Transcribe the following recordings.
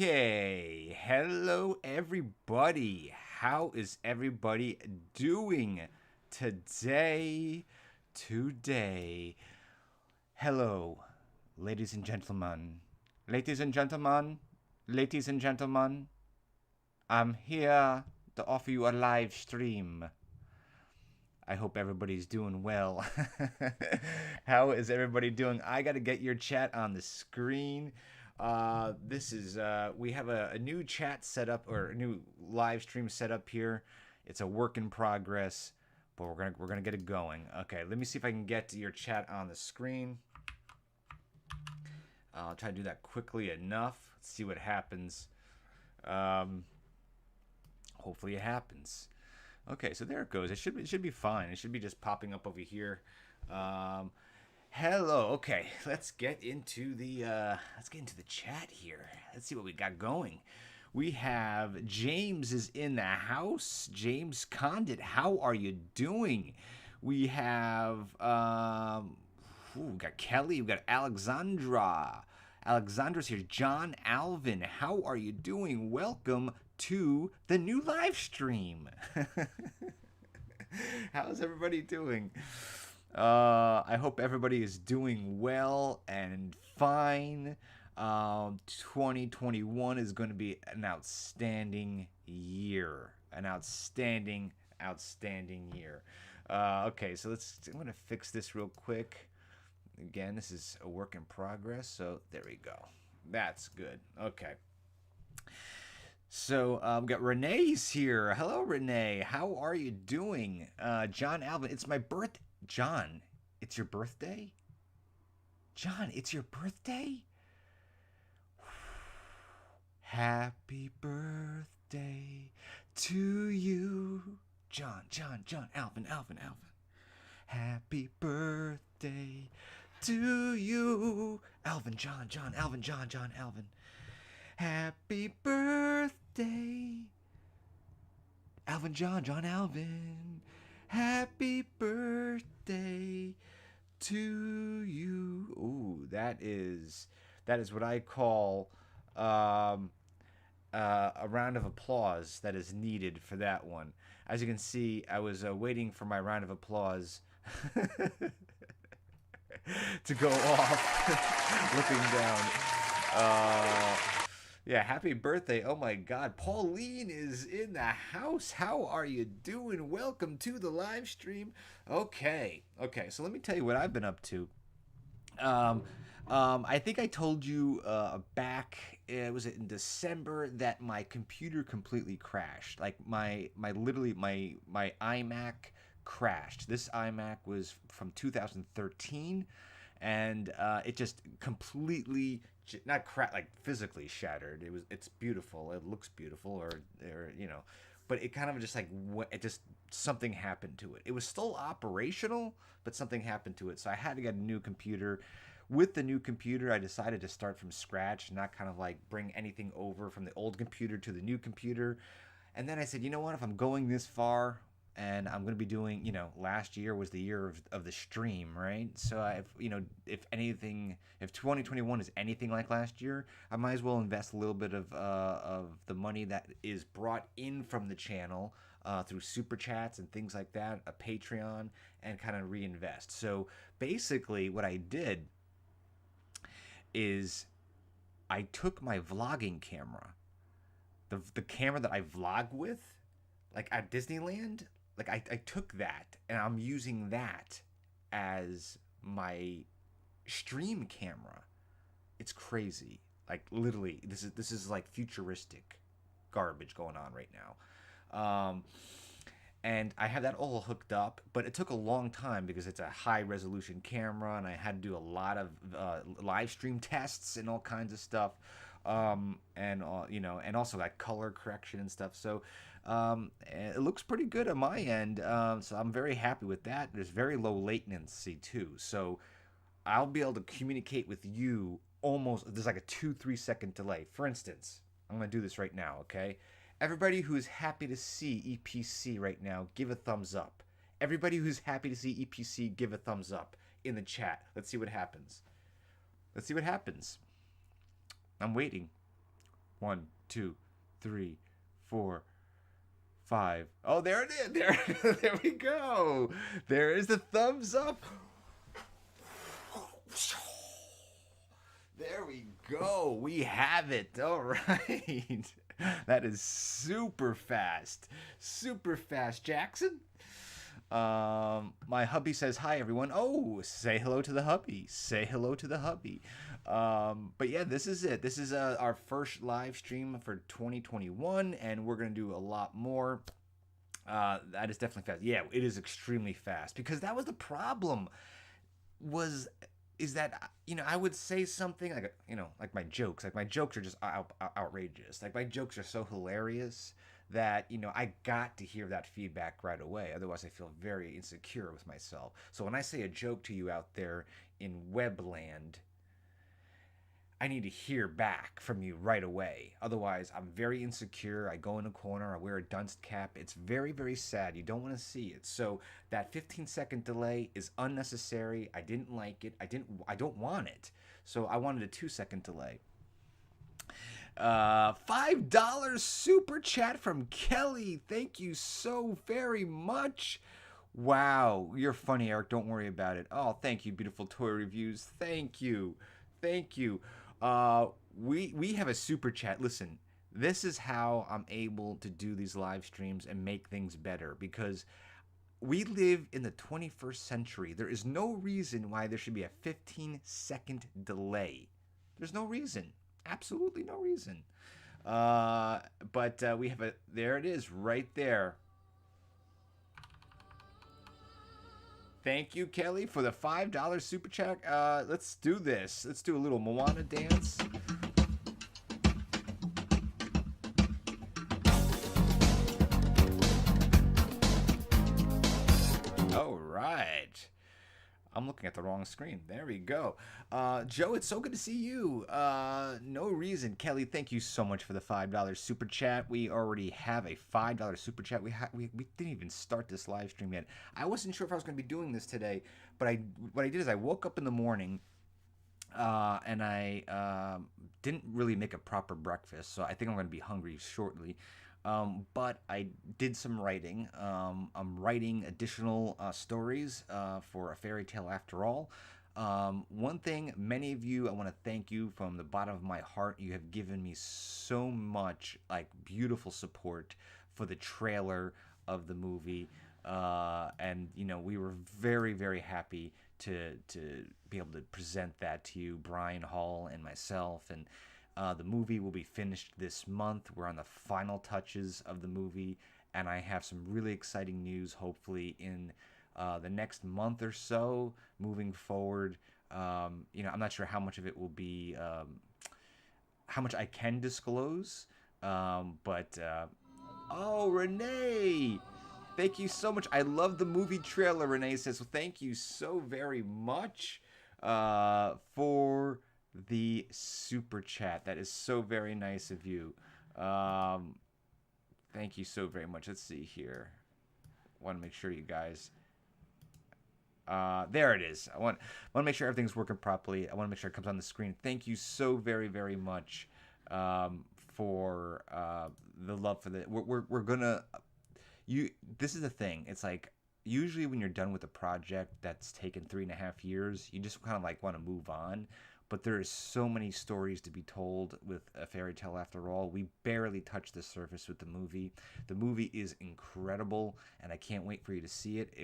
Okay, hello everybody. How is everybody doing today? Today. Hello, ladies and gentlemen. Ladies and gentlemen. Ladies and gentlemen. I'm here to offer you a live stream. I hope everybody's doing well. How is everybody doing? I got to get your chat on the screen. We have a new chat set up, or a new live stream set up here. It's a work in progress, but we're gonna get it going. Okay, let me see if I can get your chat on the screen. I'll try to do that quickly enough. Let's see what happens. Hopefully it happens. Okay, so there it goes. It should be fine. It should be just popping up over here. Hello. Okay, let's get into the chat here. Let's see what we got going. We have James is in the house. James Condit, how are you doing? We have we got Kelly. We got Alexandra. Alexandra's here. John Alvin, how are you doing? Welcome to the new live stream. How's everybody doing? I hope everybody is doing well and fine. 2021 is going to be an outstanding year. An outstanding year. Okay, so I'm going to fix this real quick. Again, this is a work in progress, so there we go. That's good. Okay. So we got Renee's here. Hello, Renee. How are you doing? John Alvin, it's my birth. John, it's your birthday? John, it's your birthday? Happy birthday to you. John, Alvin. Happy birthday to you. Alvin, John, Alvin. Happy birthday, Alvin, John, Alvin. Happy birthday to you. Ooh, that is what I call a round of applause that is needed for that one. As you can see, I was waiting for my round of applause to go off, looking down. Yeah, happy birthday. Oh my God. Pauline is in the house. How are you doing? Welcome to the live stream. Okay, so let me tell you what I've been up to. I think I told you back, was it in December, that my computer completely crashed. Like my iMac crashed. This iMac was from 2013, and it just completely not like physically shattered. It's beautiful. It looks beautiful, or but it kind of just like something happened to it. It was still operational, but something happened to it. So I had to get a new computer. With the new computer, I decided to start from scratch, not kind of like bring anything over from the old computer to the new computer. And then I said, you know what? If I'm going this far, and I'm going to be doing, last year was the year of the stream, right? So if 2021 is anything like last year, I might as well invest a little bit of the money that is brought in from the channel through super chats and things like that, a Patreon, and kind of reinvest. So basically what I did is I took my vlogging camera, the camera that I vlog with, like at Disneyland. Like I took that and I'm using that as my stream camera. It's crazy. Like literally, this is like futuristic garbage going on right now. And I have that all hooked up, but it took a long time because it's a high resolution camera, and I had to do a lot of live stream tests and all kinds of stuff, and also like color correction and stuff. So it looks pretty good on my end, so I'm very happy with that. There's very low latency too, so I'll be able to communicate with you almost. There's like a 2-3 second delay. For instance, I'm gonna do this right now, okay? Everybody who is happy to see EPC right now, give a thumbs up. Everybody who's happy to see EPC, give a thumbs up in the chat. Let's see what happens. I'm waiting. 1, 2, 3, 4, 5. Oh, there it is. There we go. There is the thumbs up. There we go. We have it. All right. That is super fast. Super fast, Jackson. My hubby says hi, everyone. Oh, say hello to the hubby. Say hello to the hubby. But yeah, this is it. This is our first live stream for 2021, and we're gonna do a lot more. That is definitely fast. Yeah, it is extremely fast because that was the problem. Is that I would say something like like my jokes. Like my jokes are just outrageous. Like my jokes are so hilarious that I got to hear that feedback right away. Otherwise, I feel very insecure with myself. So when I say a joke to you out there in Webland, I need to hear back from you right away. Otherwise, I'm very insecure. I go in a corner. I wear a dunce cap. It's very, very sad. You don't want to see it. So that 15-second delay is unnecessary. I didn't like it. I don't want it. So I wanted a 2-second delay. $5 super chat from Kelly. Thank you so very much. Wow, you're funny, Eric. Don't worry about it. Oh, thank you, beautiful toy reviews. Thank you. Thank you. We have a super chat. Listen, this is how I'm able to do these live streams and make things better because we live in the 21st century. There is no reason why there should be a 15-second delay. There's no reason. Absolutely no reason. But we have there it is right there. Thank you, Kelly, for the $5 super chat. Let's do this. Let's do a little Moana dance. All right. I'm looking at the wrong screen. There we go. Joe, it's so good to see you. No reason. Kelly, thank you so much for the $5 super chat. We already have a $5 super chat. We didn't even start this live stream yet. I wasn't sure if I was going to be doing this today, but what I did is I woke up in the morning and I didn't really make a proper breakfast, so I think I'm going to be hungry shortly. But I did some writing. I'm writing additional stories for A Fairy Tale After All. One thing, many of you, I want to thank you from the bottom of my heart. You have given me so much beautiful support for the trailer of the movie. And we were very, very happy to be able to present that to you, Brian Hall and myself. And the movie will be finished this month. We're on the final touches of the movie, and I have some really exciting news, hopefully, in the next month or so moving forward. I'm not sure how much of it will be, how much I can disclose, but oh, Renee! Thank you so much. I love the movie trailer, Renee says. Well, thank you so very much for the super chat. That is so very nice of you. Thank you so very much. Let's see here. I want to make sure you guys. There it is. I want to make sure everything's working properly. I want to make sure it comes on the screen. Thank you so very, very much for the love for the. We're gonna. This is the thing. It's like usually when you're done with a project that's taken 3.5 years, you just kind of want to move on. But there is so many stories to be told with A Fairy Tale After All. We barely touched the surface with the movie. The movie is incredible, and I can't wait for you to see it.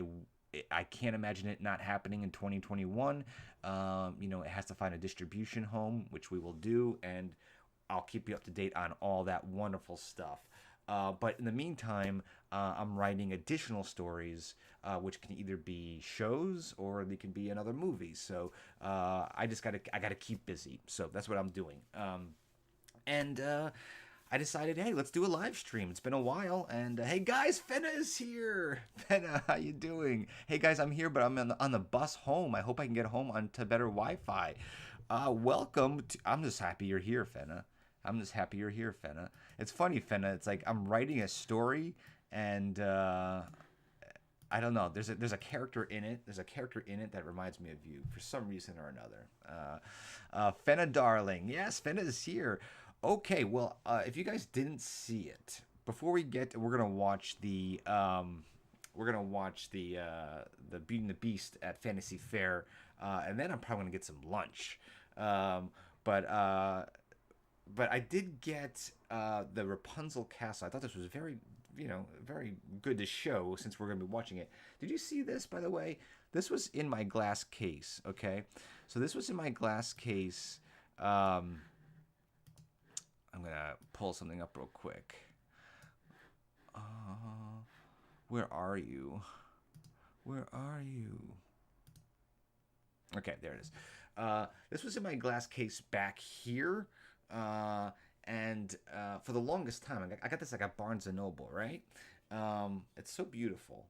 I can't imagine it not happening in 2021. It has to find a distribution home, which we will do, and I'll keep you up to date on all that wonderful stuff. But in the meantime, I'm writing additional stories, which can either be shows or they can be another movie. So I gotta keep busy. So that's what I'm doing. And I decided, hey, let's do a live stream. It's been a while, and hey guys, Fenna is here. Fenna, how you doing? Hey guys, I'm here, but I'm on the bus home. I hope I can get home onto better Wi-Fi. Welcome. I'm just happy you're here, Fenna. I'm just happy you're here, Fenna. It's funny, Fenna. It's like I'm writing a story, and I don't know. There's a character in it. There's a character in it that reminds me of you for some reason or another. Fenna, darling. Yes, Fenna is here. Okay, well, if you guys didn't see it, before we get, we're gonna watch the Beauty and the Beast at Fantasy Fair, and then I'm probably gonna get some lunch. Um, but I did get the Rapunzel castle. I thought this was very, very good to show since we're gonna be watching it. Did you see this, by the way? This was in my glass case. Okay, so this was in my glass case. I'm gonna pull something up real quick. Where are you? Where are you? Okay, there it is. This was in my glass case back here, and for the longest time, I got this like at Barnes and Noble, right? It's so beautiful.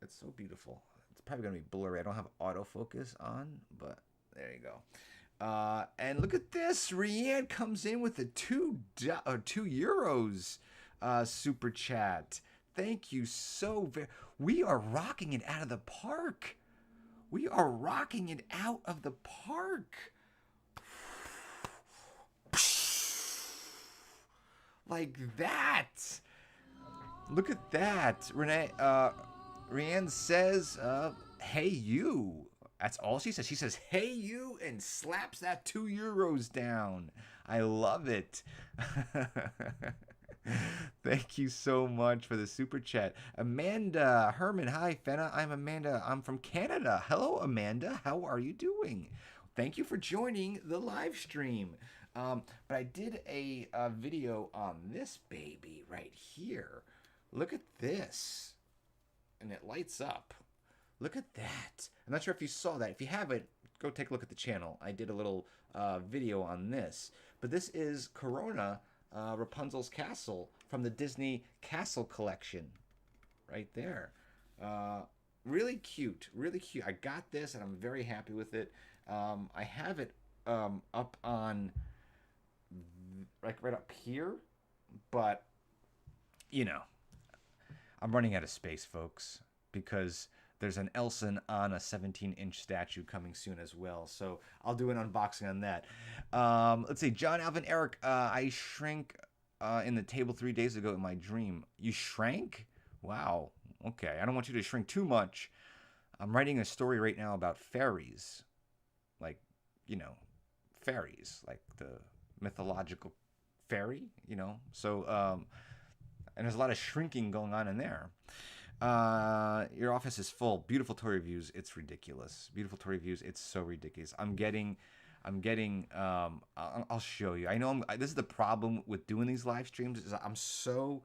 It's so beautiful. It's probably gonna be blurry. I don't have autofocus on, but there you go. And look at this. Rianne comes in with a €2 super chat. Thank you so very. We are rocking it out of the park. We are rocking it out of the park. Like that. Look at that. Rianne says, hey, you. That's all she says. She says, hey, you, and slaps that €2 down. I love it. Thank you so much for the super chat. Amanda Herman, hi, Fenna. I'm Amanda. I'm from Canada. Hello, Amanda. How are you doing? Thank you for joining the live stream. But I did a video on this baby right here. Look at this. And it lights up. Look at that. I'm not sure if you saw that. If you haven't, go take a look at the channel. I did a little video on this. But this is Corona, Rapunzel's castle from the Disney Castle Collection. Right there. Really cute. Really cute. I got this and I'm very happy with it. I have it up on, like right up here. But, I'm running out of space, folks. Because there's an Elsa and Anna 17-inch statue coming soon as well. So I'll do an unboxing on that. Let's see. John Alvin Erik. I shrank in the table 3 days ago in my dream. You shrank? Wow. Okay. I don't want you to shrink too much. I'm writing a story right now about fairies. Like, fairies. Like the mythological fairy, So, and there's a lot of shrinking going on in there. Your office is full. Beautiful toy reviews. It's ridiculous. Beautiful toy reviews. It's so ridiculous. I'm getting. I'll show you. I know. This is the problem with doing these live streams. Is I'm so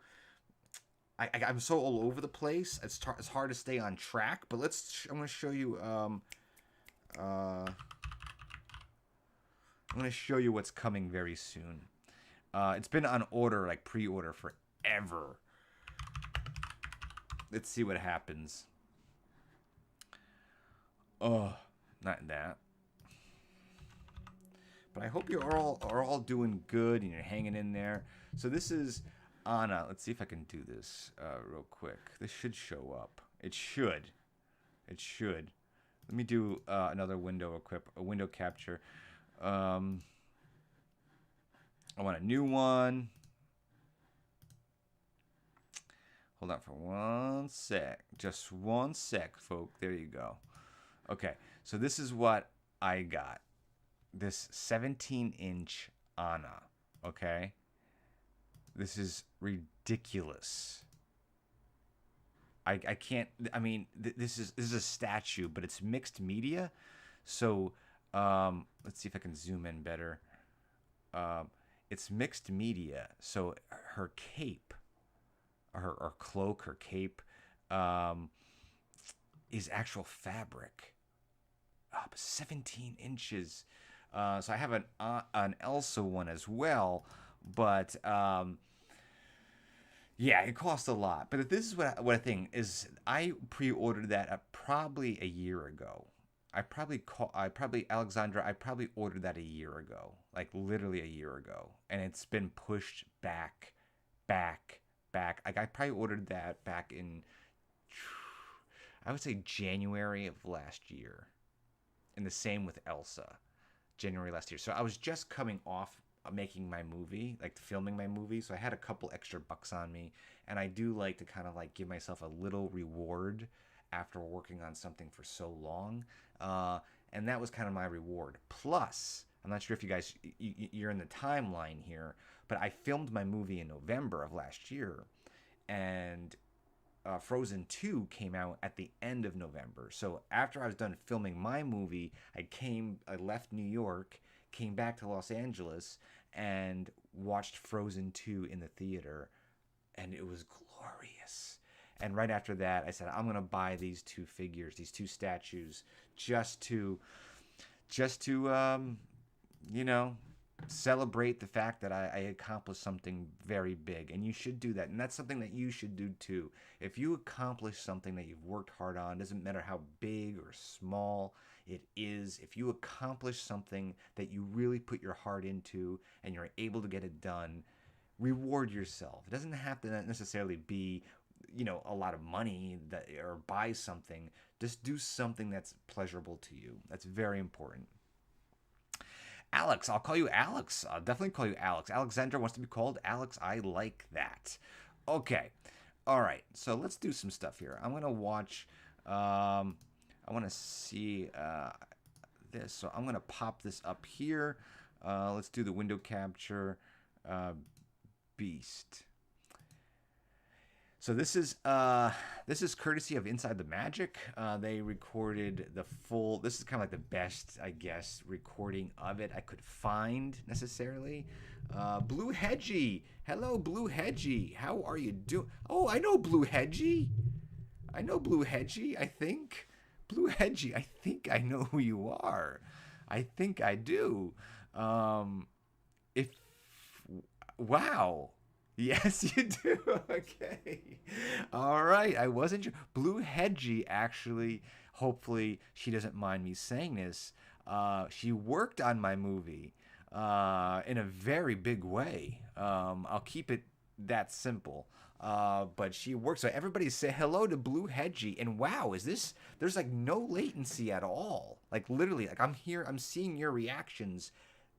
all over the place. It's hard to stay on track. But I'm going to show you. I'm going to show you what's coming very soon. It's been on order, like pre-order, forever. Let's see what happens. Oh, not that. But I hope you are all doing good and you're hanging in there. So this is Anna. Let's see if I can do this real quick. This should show up. It should. It should. Let me do another window a window capture. I want a new one. Hold on for 1 sec. Just 1 sec, folk. There you go. Okay, so this is what I got. This 17-inch Anna. Okay? This is ridiculous. I can't. I mean, this is a statue, but it's mixed media. So let's see if I can zoom in better. It's mixed media. So her cape. Her cloak, her cape, is actual fabric. 17 inches. So I have an Elsa one as well, but yeah, it costs a lot. But this is what I think is. I pre-ordered that probably a year ago. Alexandra, I probably ordered that a year ago, like literally a year ago, and it's been pushed back. Like I probably ordered that back in, I would say January of last year. And the same with Elsa, January last year. So I was just coming off making my movie, like filming my movie. So I had a couple extra bucks on me, and I do like to kind of like give myself a little reward after working on something for so long. And that was kind of my reward. Plus, I'm not sure if you guys you're in the timeline here, but I filmed my movie in November of last year, and Frozen 2 came out at the end of November. So after I was done filming my movie, I left New York, came back to Los Angeles, and watched Frozen 2 in the theater, and it was glorious. And right after that, I said, I'm gonna buy these two figures, these two statues, just to you know, celebrate the fact that I accomplished something very big. And you should do that. And that's something that you should do too. If you accomplish something that you've worked hard on, doesn't matter how big or small it is, if you accomplish something that you really put your heart into and you're able to get it done, reward yourself. It doesn't have to necessarily be, you know, a lot of money or buy something. Just do something that's pleasurable to you. That's very important. Alex, I'll call you Alex. I'll definitely call you Alex. Alexandra wants to be called Alex. I like that. Okay. All right. So let's do some stuff here. I'm going to watch. I want to see this. So I'm going to pop this up here. Let's do the window capture beast. So this is courtesy of Inside the Magic. They recorded the full. This is kind of like the best, I guess, recording of it I could find necessarily. Blue Hedgie, hello, Blue Hedgie. How are you doing? Oh, I know Blue Hedgie. I know Blue Hedgie. I think Blue Hedgie. I think I know who you are. I think I do. If wow. Yes, you do. Okay. All right. I wasn't sure. Blue Hedgie, actually, hopefully she doesn't mind me saying this. She worked on my movie in a very big way. I'll keep it that simple. But she worked. So everybody say hello to Blue Hedgie. And wow, there's like no latency at all. Like literally, like I'm here, I'm seeing your reactions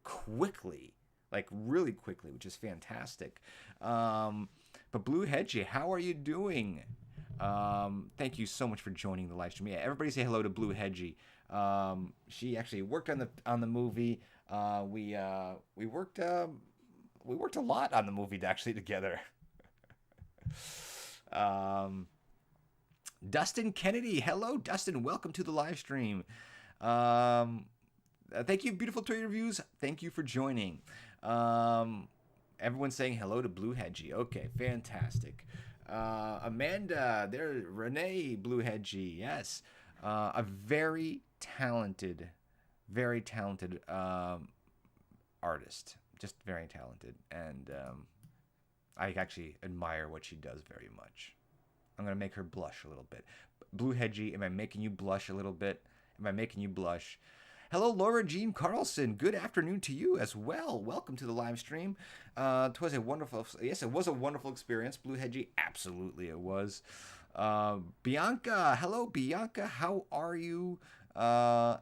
quickly. Like really quickly, which is fantastic. But Blue Hedgie, how are you doing? Thank you so much for joining the live stream. Yeah, everybody say hello to Blue Hedgie. She actually worked on the movie. We worked a lot on the movie actually together. Dustin Kennedy, hello Dustin, welcome to the live stream. Thank you, beautiful toy reviews. Thank you for joining. Everyone's saying hello to Blue Hedgie. Okay, fantastic. Amanda, there, Renee Blue Hedgie. Yes, a very talented artist. Just very talented, and I actually admire what she does very much. I'm gonna make her blush a little bit. Blue Hedgie, am I making you blush a little bit? Am I making you blush? Hello, Laura Jean Carlson. Good afternoon to you as well. Welcome to the live stream. It was a wonderful experience. Blue Hedgie, absolutely it was. Bianca, hello, Bianca. How are you? Oh,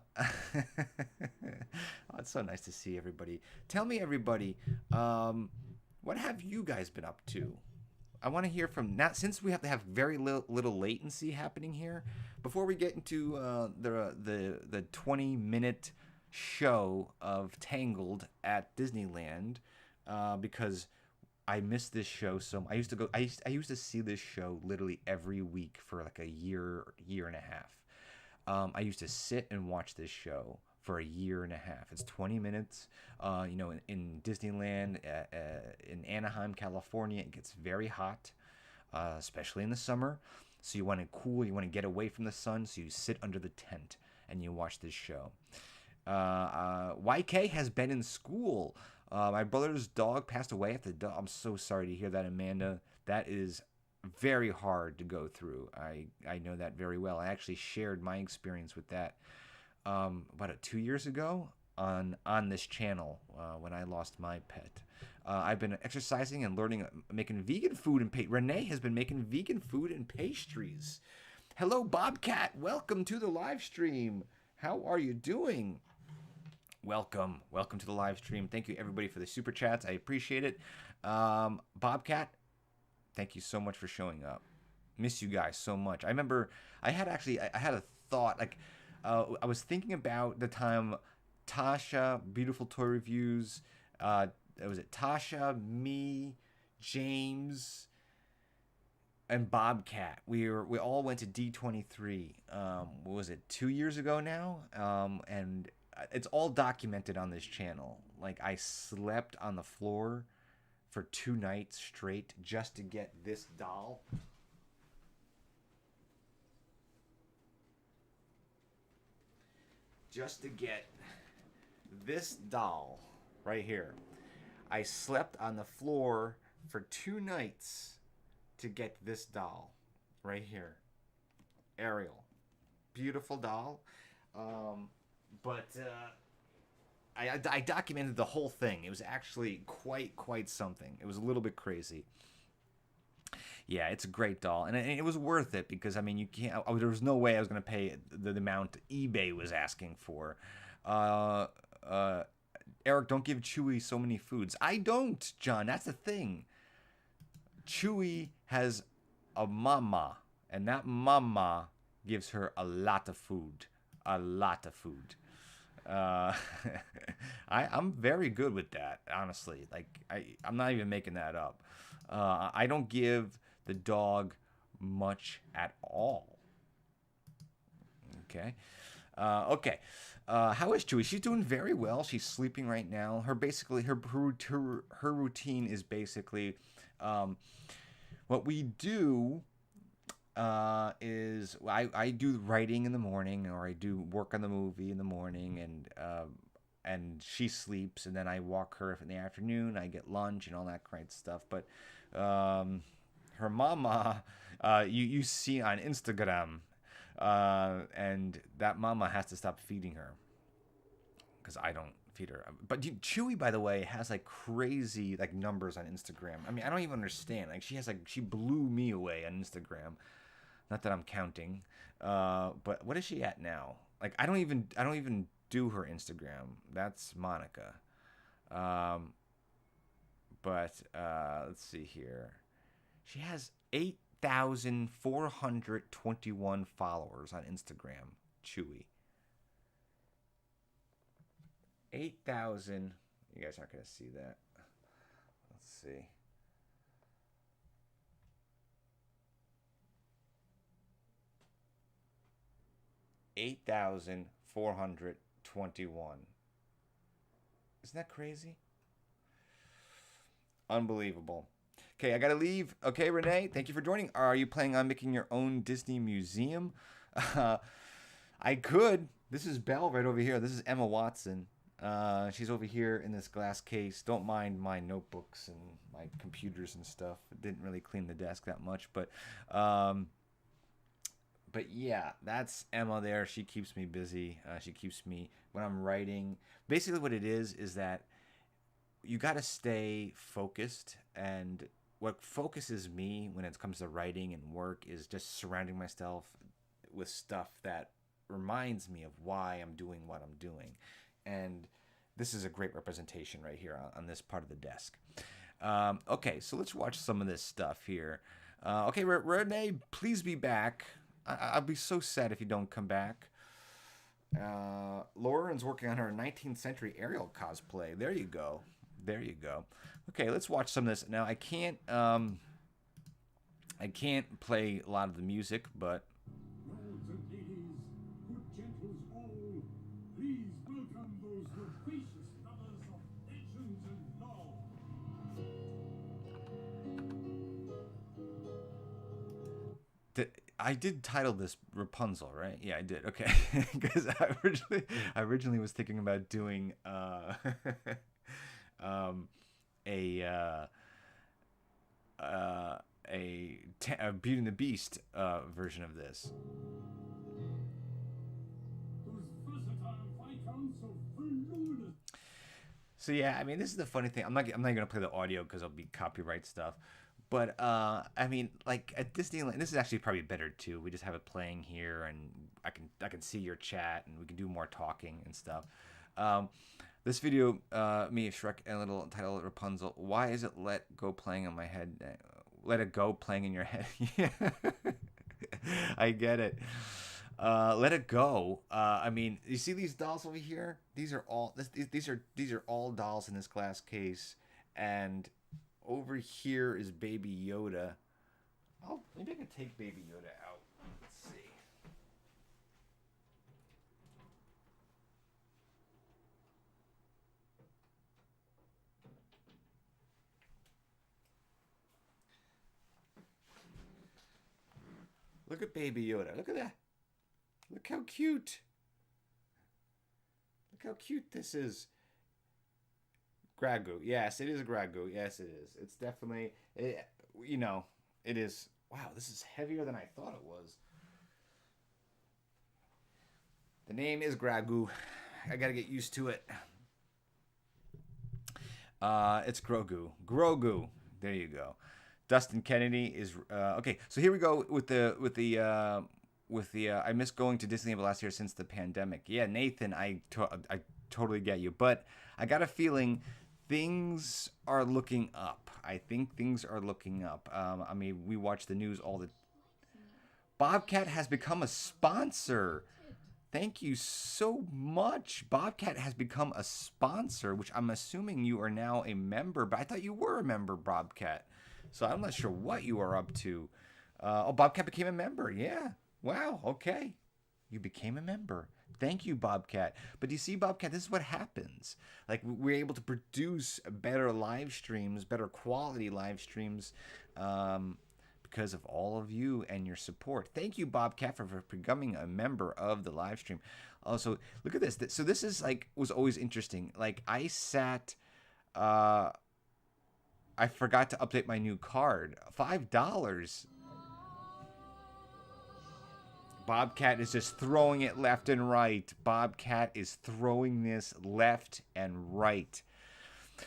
it's so nice to see everybody. Tell me, everybody, what have you guys been up to? I want to hear from now, since we have to have very little latency happening here. Before we get into the 20-minute show of Tangled at Disneyland, because I missed this show so I used to see this show literally every week for like a year and a half. I used to sit and watch this show for a year and a half. It's 20 minutes. In Disneyland, in Anaheim, California, it gets very hot, especially in the summer. So you want to cool, you want to get away from the sun, so you sit under the tent and you watch this show. YK has been in school. My brother's dog passed away at the dog. I'm so sorry to hear that, Amanda. That is very hard to go through. I know that very well. I actually shared my experience with that about 2 years ago on this channel when I lost my pet. I've been exercising and learning, making vegan food and Renee has been making vegan food and pastries. Hello, Bobcat. Welcome to the live stream. How are you doing? welcome to the live stream. Thank you everybody for the super chats. I appreciate it. Bobcat, thank you so much for showing up. Miss you guys so much. I remember I had a thought, like I was thinking about the time Tasha, Beautiful Toy Reviews, was it Tasha, me, James, and Bobcat. We all went to D23. What was it, 2 years ago now? And it's all documented on this channel. Like, I slept on the floor for 2 nights straight just to get this doll. Just to get this doll right here. I slept on the floor for 2 nights to get this doll right here. Ariel. Beautiful doll. But I documented the whole thing. It was actually quite something. It was a little bit crazy. Yeah, it's a great doll, and it was worth it because, I mean, you can't. There was no way I was going to pay the amount eBay was asking for. Eric, don't give Chewy so many foods. I don't, John. That's the thing. Chewy has a mama, and that mama gives her a lot of food. A lot of food. I'm very good with that, honestly. Like, I'm not even making that up. I don't give the dog much at all. Okay. Okay. How is Chewy? She's doing very well. She's sleeping right now. Her routine is basically what we do is I do writing in the morning, or I do work on the movie in the morning, and she sleeps, and then I walk her in the afternoon. I get lunch and all that kind of stuff. But her mama, you see on Instagram, and that mama has to stop feeding her because I don't feed her. But Chewy, by the way, has like crazy like numbers on Instagram. I mean, I don't even understand. Like, she blew me away on Instagram. Not that I'm counting, but what is she at now? Like, I don't even do her Instagram. That's Monica. But let's see here. She has 8,421 followers on Instagram. Chewy. 8,000. You guys aren't gonna see that. Let's see. 8,421. Isn't that crazy? Unbelievable. Okay, I gotta leave. Okay, Renee, thank you for joining. Are you planning on making your own Disney museum? I could. This is Belle right over here. This is Emma Watson. She's over here in this glass case. Don't mind my notebooks and my computers and stuff. Didn't really clean the desk that much, but yeah, that's Emma there. She keeps me busy. She keeps me when I'm writing. Basically, what it is that you got to stay focused. And what focuses me when it comes to writing and work is just surrounding myself with stuff that reminds me of why I'm doing what I'm doing. And this is a great representation right here on this part of the desk. Okay, so let's watch some of this stuff here. Okay, Renee, please be back. I'll be so sad if you don't come back. Lauren's working on her 19th century Ariel cosplay. There you go. There you go. Okay, let's watch some of this. Now, I can't play a lot of the music, but Lords and ladies, good gentles all, please welcome those rapacious lovers of legends and law. I did title this Rapunzel, right? Yeah, I did. Okay, because I originally was thinking about doing a Beauty and the Beast version of this. Those versatile viscounts of voluminous. So yeah, I mean, this is the funny thing. I'm not gonna play the audio because it'll be copyright stuff. But I mean, like at Disneyland, this is actually probably better too. We just have it playing here, and I can see your chat, and we can do more talking and stuff. This video, me, Shrek, and a little title Rapunzel. Why is it Let Go playing in my head? Let it go playing in your head. Yeah, I get it. Let it go. I mean, you see these dolls over here? These are all these are all dolls in this glass case, and over here is Baby Yoda. Oh, maybe I can take Baby Yoda out. Let's see. Look at Baby Yoda. Look at that. Look how cute. Look how cute this is. Gragu. Yes, it is Gragu. Yes, it is. It's definitely, you know, it is. Wow, this is heavier than I thought it was. The name is Gragu. I gotta get used to it. It's Grogu. Grogu. There you go. Dustin Kennedy is okay. So here we go with the I miss going to Disneyland last year since the pandemic. Yeah, Nathan, I totally get you, but I got a feeling things are looking up. I think things are looking up. I mean, we watch the news all the. Bobcat has become a sponsor. Thank you so much. Bobcat has become a sponsor, which I'm assuming you are now a member, but I thought you were a member, Bobcat. So I'm not sure what you are up to. Oh, Bobcat became a member. Yeah. Wow. Okay. You became a member. Thank you, Bobcat. But you see, Bobcat, this is what happens. Like, we're able to produce better live streams, better quality live streams, because of all of you and your support. Thank you, Bobcat, for becoming a member of the live stream. Also, look at this. So this is like was always interesting. Like I sat. I forgot to update my new card. $5. Bobcat is just throwing it left and right. Bobcat is throwing this left and right.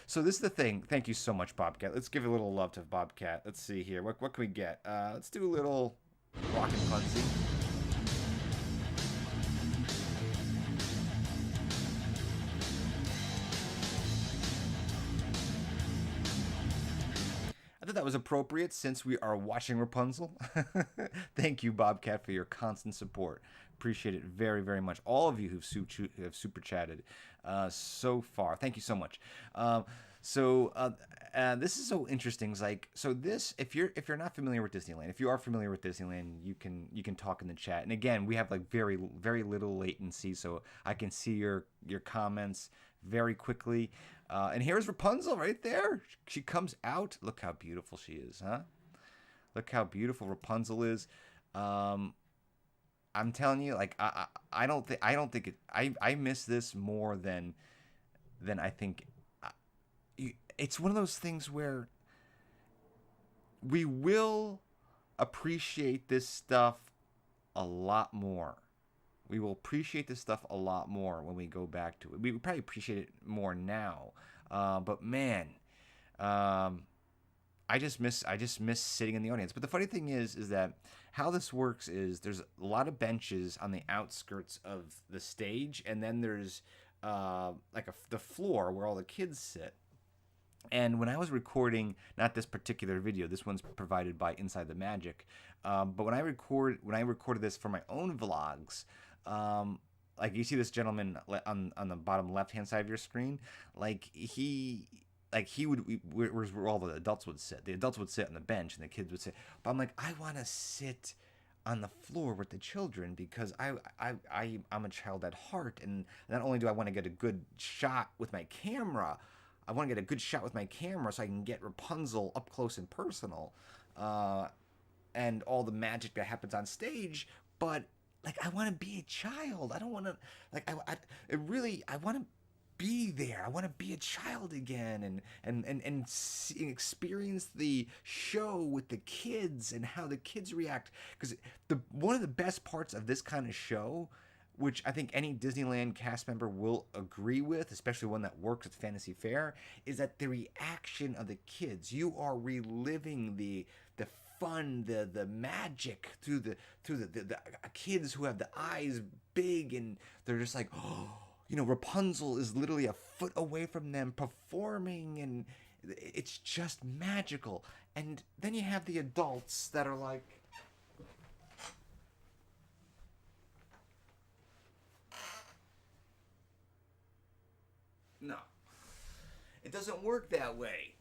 So this is the thing. Thank you so much, Bobcat. Let's give a little love to Bobcat. Let's see here. What can we get? Let's do a little Rocket Punzy. I thought that was appropriate since we are watching Rapunzel. Thank you, Bobcat, for your constant support. Appreciate it very, very much. All of you who've super chatted so far. Thank you so much. This is so interesting. It's like, so this, if you're not familiar with Disneyland, if you are familiar with Disneyland, you can talk in the chat. And again, we have like very, very little latency, so I can see your comments very quickly. And here's Rapunzel right there. She comes out. Look how beautiful she is, huh? Look how beautiful Rapunzel is. I'm telling you, like I don't think it. I miss this more than I think. It's one of those things where we will appreciate this stuff a lot more. We will appreciate this stuff a lot more when we go back to it. We would probably appreciate it more now. But man, I just miss sitting in the audience. But the funny thing is that how this works is there's a lot of benches on the outskirts of the stage, and then there's the floor where all the kids sit. And when I was recording, not this particular video, this one's provided by Inside the Magic, but when I recorded this for my own vlogs, like you see this gentleman on the bottom left hand side of your screen, where all the adults would sit. The adults would sit on the bench and the kids would sit. But I'm like, I want to sit on the floor with the children because I'm a child at heart, and not only do I want to get a good shot with my camera, I want to get a good shot with my camera so I can get Rapunzel up close and personal, and all the magic that happens on stage. But like, I want to be a child. I don't want to I want to be there. I want to be a child again and experience the show with the kids and how the kids react. Because one of the best parts of this kind of show, which I think any Disneyland cast member will agree with, especially one that works at Fantasy Fair, is that the reaction of the kids. You are reliving the fun, the magic through the kids who have the eyes big and they're just like, oh, Rapunzel is literally a foot away from them performing, and it's just magical. And then you have the adults that are like, no, it doesn't work that way.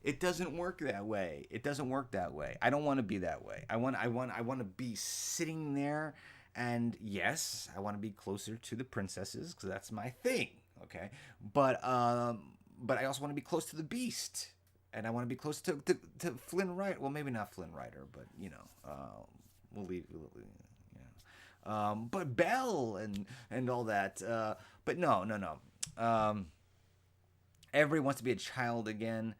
It doesn't work that way. It doesn't work that way. I don't want to be that way. I want to be sitting there, and yes, I want to be closer to the princesses because that's my thing. Okay, but I also want to be close to the Beast, and I want to be close to Flynn Rider. Well, maybe not Flynn Rider, but we'll leave. But Belle and all that. But no. Everybody wants to be a child again.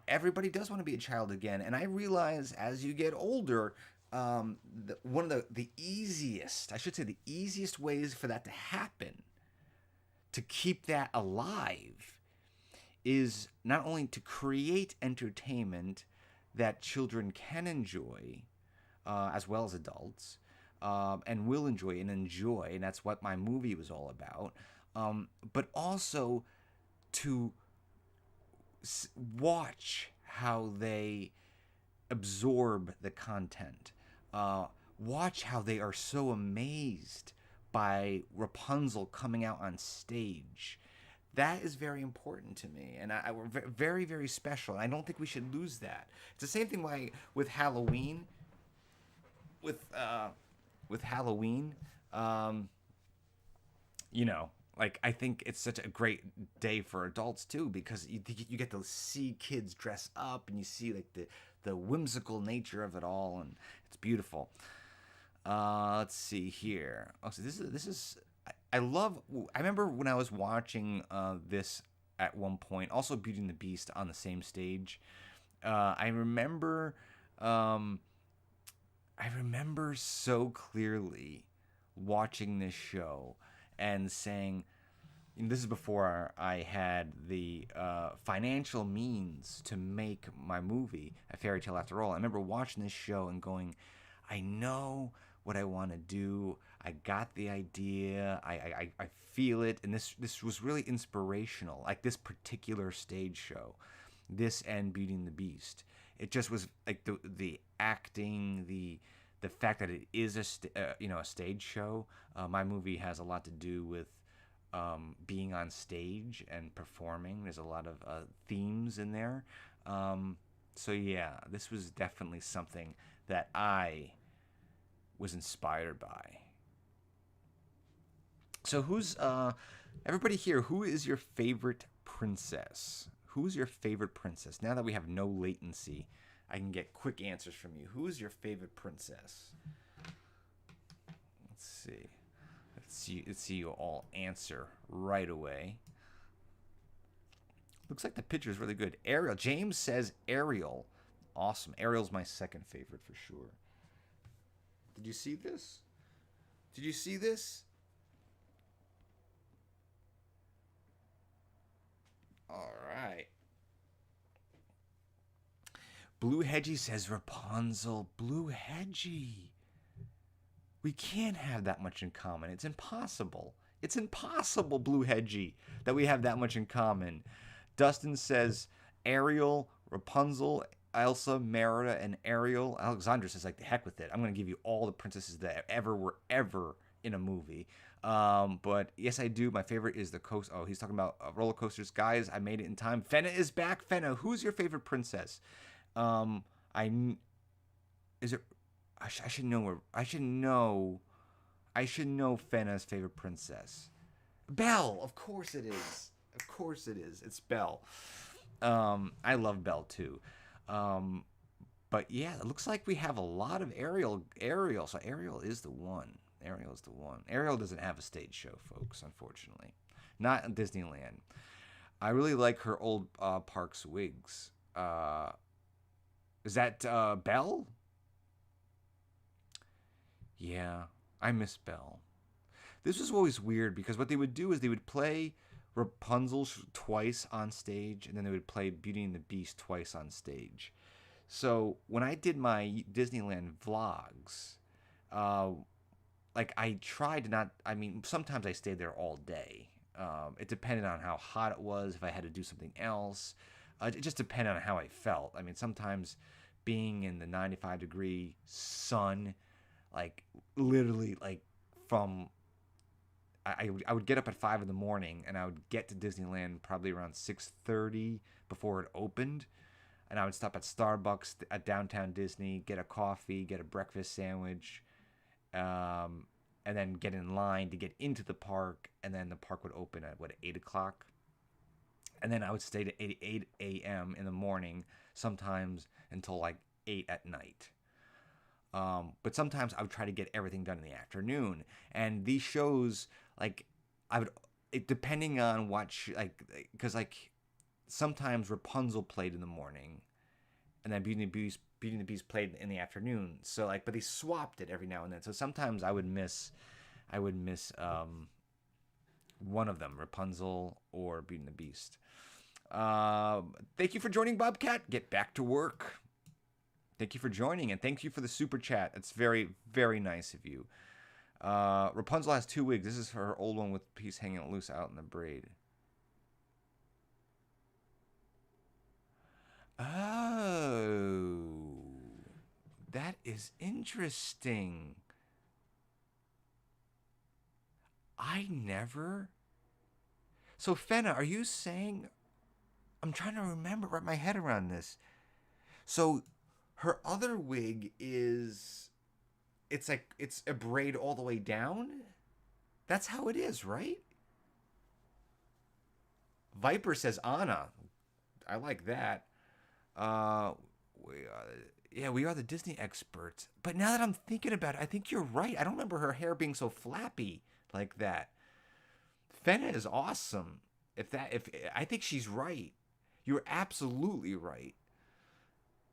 Everybody does want to be a child again, and I realize as you get older, one of the easiest, I should say, the easiest ways for that to happen, to keep that alive, is not only to create entertainment that children can enjoy, as well as adults, and will enjoy, and that's what my movie was all about, but also to watch how they absorb the content. Watch how they are so amazed by Rapunzel coming out on stage. That is very important to me, and we're very, very special. And I don't think we should lose that. It's the same thing with Halloween. With Halloween, like, I think it's such a great day for adults too, because you get to see kids dress up, and you see like the whimsical nature of it all, and it's beautiful. Let's see here. Oh, so this is I remember when I was watching this at one point, also Beauty and the Beast on the same stage. I remember so clearly watching this show and saying, and this is before I had the financial means to make my movie, A Fairy Tale After All. I remember watching this show and going, I know what I want to do. I got the idea. I feel it. And this was really inspirational, like this particular stage show, this and Beauty and the Beast. It just was like the acting, the fact that it is a stage show. My movie has a lot to do with being on stage and performing. There's a lot of themes in there. So yeah, this was definitely something that I was inspired by. So who's everybody here? Who is your favorite princess? Who's your favorite princess? Now that we have no latency, I can get quick answers from you. Who is your favorite princess? Let's see. Let's see you all answer right away. Looks like the picture is really good. Ariel. James says Ariel. Awesome. Ariel's my second favorite for sure. Did you see this? Did you see this? All right. Blue Hedgie says Rapunzel. Blue Hedgie. We can't have that much in common. It's impossible. It's impossible, Blue Hedgie, that we have that much in common. Dustin says Ariel, Rapunzel, Elsa, Merida, and Ariel. Alexandra says, like, the heck with it. I'm going to give you all the princesses that were ever in a movie. But yes, I do. My favorite is the coast. Oh, he's talking about roller coasters. Guys, I made it in time. Fenna is back. Fenna, who's your favorite princess? I should know. I should know Fenna's favorite princess. Belle, of course it is. Of course it is. It's Belle. I love Belle too. But yeah, it looks like we have a lot of Ariel. So Ariel is the one. Ariel doesn't have a stage show, folks, unfortunately. Not in Disneyland. I really like her old parks wigs. Is that Belle? Yeah, I miss Belle. This was always weird because what they would do is they would play Rapunzel twice on stage, and then they would play Beauty and the Beast twice on stage. So when I did my Disneyland vlogs, like, I tried to not, I mean, sometimes I stayed there all day, It depended on how hot it was, if I had to do something else. It just depended on how I felt. I mean, sometimes being in the 95-degree sun, like literally, like from I would get up at 5 in the morning and I would get to Disneyland probably around 6:30 before it opened, and I would stop at Starbucks at downtown Disney, get a coffee, get a breakfast sandwich, um, and then get in line to get into the park, and then the park would open at 8 o'clock, and then I would stay to 8 a.m. in the morning, sometimes until like 8 at night. But sometimes I would try to get everything done in the afternoon, and these shows, like, I would, depending on what because like sometimes Rapunzel played in the morning, and then Beauty and the Beast played in the afternoon. So like, but they swapped it every now and then. So sometimes I would miss one of them, Rapunzel or Beauty and the Beast. Thank you for joining, Bobcat. Get back to work. Thank you for joining, and thank you for the super chat. It's very, very nice of you. Rapunzel has 2 wigs. This is her old one with the piece hanging loose out in the braid. Oh, that is interesting. I never. So, Fenna, are you saying? I'm trying to wrap my head around this. So, her other wig is. It's a braid all the way down? That's how it is, right? Viper says Anna. I like that. Uh, we are the Disney experts. But now that I'm thinking about it, I think you're right. I don't remember her hair being so flappy like that. Fenna is awesome. If I think she's right. You're absolutely right.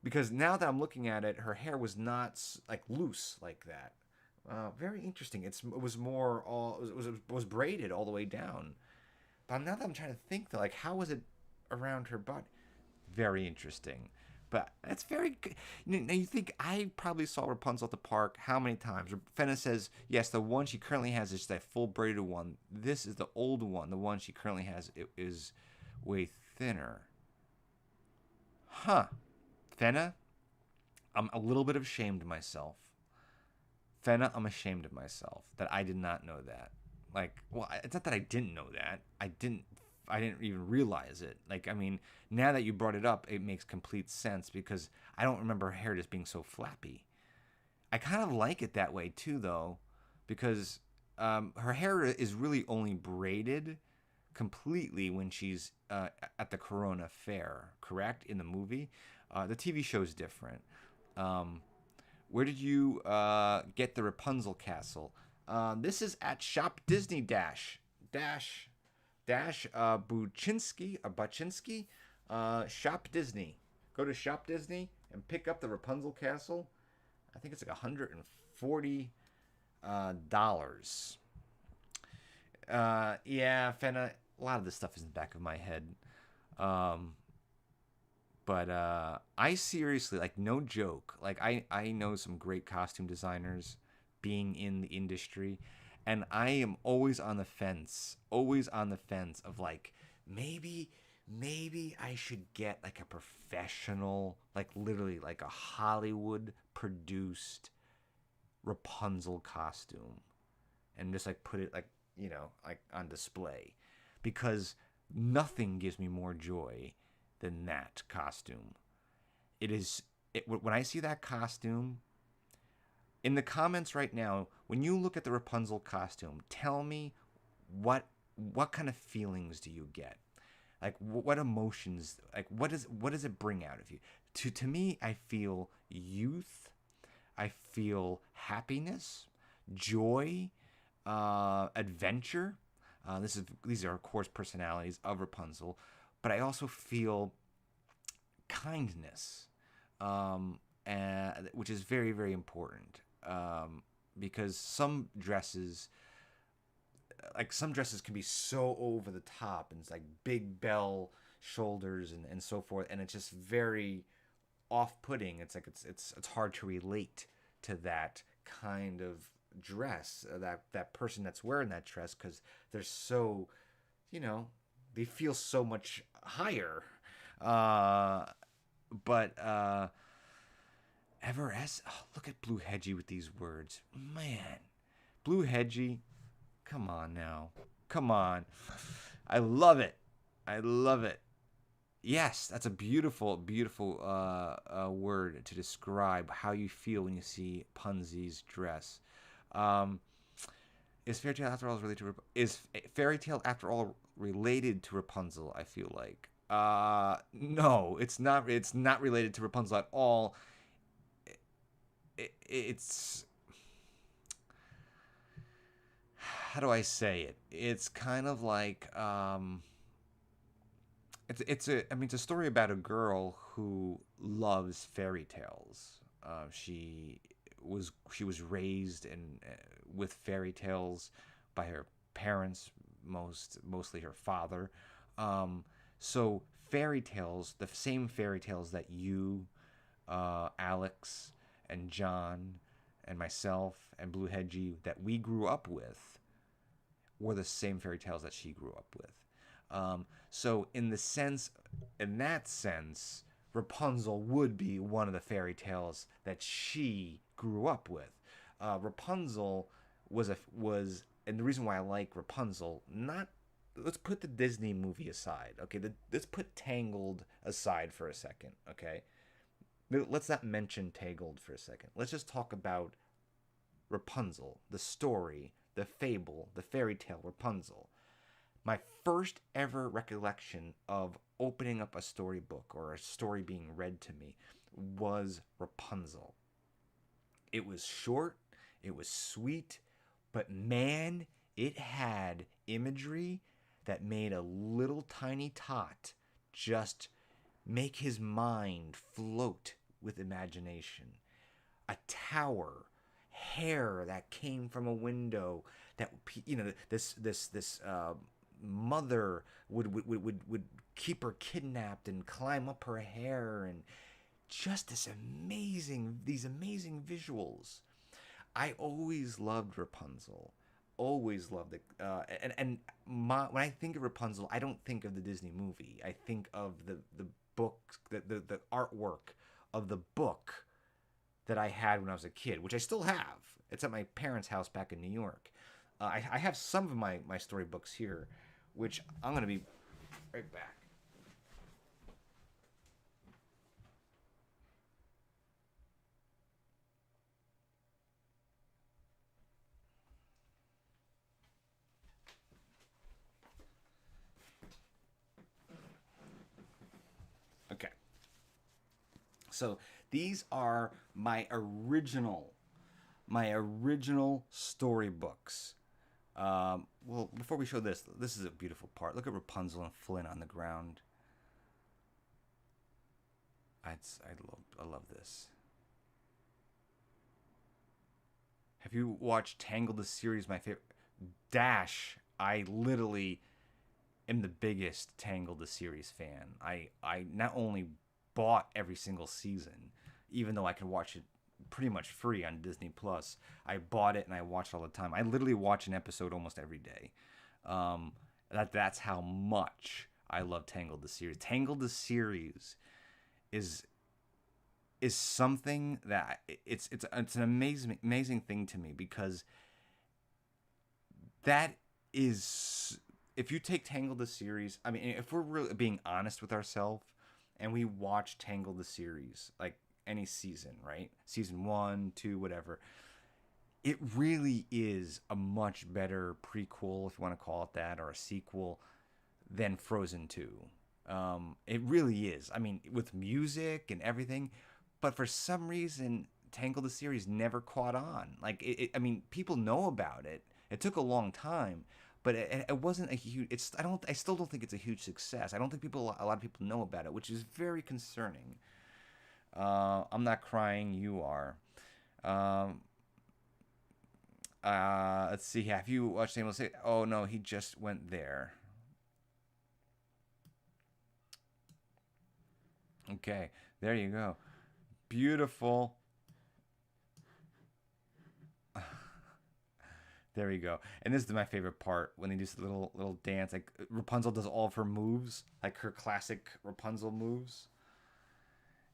Because now that I'm looking at it, her hair was not like loose like that. Very interesting. It was more all was braided all the way down. But now that I'm trying to think, though, like how was it around her butt? Very interesting. But that's very good. Now you think I probably saw Rapunzel at the park how many times? Fenna says yes. The one she currently has is that full braided one. This is the old one. The one she currently has is way thinner. Huh. Fenna, I'm a little bit ashamed of myself. Fenna, I'm ashamed of myself that I did not know that. Like, well, it's not that I didn't know that. I didn't even realize it. Like, I mean, now that you brought it up, it makes complete sense because I don't remember her hair just being so flappy. I kind of like it that way too, though, because her hair is really only braided completely when she's at the Corona Fair, correct? In the movie. The TV show is different. Where did you get the Rapunzel castle? This is at Shop Disney Buchinsky, Shop Disney. Go to Shop Disney and pick up the Rapunzel castle. I think it's like $140. Yeah, Fenna. A lot of this stuff is in the back of my head. But I seriously, like, no joke. Like, I know some great costume designers being in the industry, and I am always on the fence of like, maybe I should get like a professional, like literally like a Hollywood produced Rapunzel costume and just like put it like, like on display, because nothing gives me more joy than that costume. When I see that costume in the comments right now, when you look at the Rapunzel costume, tell me what kind of feelings do you get? Like what emotions, like what does it bring out of you? To me, I feel youth, I feel happiness, joy, adventure. These are of course personalities of Rapunzel, but I also feel kindness, which is very, very important, because some dresses can be so over the top, and it's like big bell shoulders and so forth, and it's just very off-putting. It's like it's hard to relate to that kind of dress, that person that's wearing that dress, because they're so you know, they feel so much higher. Uh, but oh, look at Blue Hedgie with these words. Man, Blue Hedgie, come on now. Come on. I love it. I love it. Yes, that's a beautiful, beautiful word to describe how you feel when you see Punzi's dress. Um, is fairy tale after all related to is fairy tale after all related to Rapunzel? I feel like no, it's not. It's not related to Rapunzel at all. It's how do I say it? It's kind of like it's a story about a girl who loves fairy tales. She was raised in with fairy tales by her parents, mostly her father. Um, so fairy tales, the same fairy tales that you, Alex, and John, and myself and Blue Hedgie that we grew up with were the same fairy tales that she grew up with. So in that sense, Rapunzel would be one of the fairy tales that she grew up with. Rapunzel and the reason why I like Rapunzel, not let's put the Disney movie aside, okay? Let's put Tangled aside for a second, okay? Let's not mention Tangled for a second. Let's just talk about Rapunzel, the story, the fable, the fairy tale Rapunzel. My first ever recollection of opening up a storybook or a story being read to me was Rapunzel. It was short, it was sweet, but man, it had imagery that made a little tiny tot just make his mind float with imagination. A tower, hair that came from a window that this mother would keep her kidnapped and climb up her hair, and just these amazing visuals. I always loved Rapunzel, always loved it. When I think of Rapunzel, I don't think of the Disney movie. I think of the book, the artwork of the book that I had when I was a kid, which I still have. It's at my parents' house back in New York. I have some of my storybooks here, which I'm going to be right back. Okay. So these are my original storybooks. Well, before we show this is a beautiful part. Look at Rapunzel and Flynn on the ground. I love this. Have you watched Tangled the series? My favorite. Dash. I literally am the biggest Tangled the series fan. I not only bought every single season, even though I could watch it pretty much free on Disney Plus. I bought it and I watched it all the time. I literally watch an episode almost every day. That's how much I love Tangled the series. Tangled the series is something that it's an amazing thing to me, because that is, if you take Tangled the series, I mean, if we're really being honest with ourselves and we watch Tangled the series, like any season, right? Season 1, 2, whatever. It really is a much better prequel, if you want to call it that, or a sequel, than Frozen 2. It really is. I mean, with music and everything, but for some reason, Tangled the series never caught on. Like, I mean, people know about it. It took a long time, but it wasn't a huge. I still don't think it's a huge success. I don't think a lot of people know about it, which is very concerning. I'm not crying. You are. Um, let's see. Have you watched Amos say? Oh no, he just went there. Okay, there you go. Beautiful. There you go. And this is my favorite part when they do this little dance. Like Rapunzel does all of her moves, like her classic Rapunzel moves.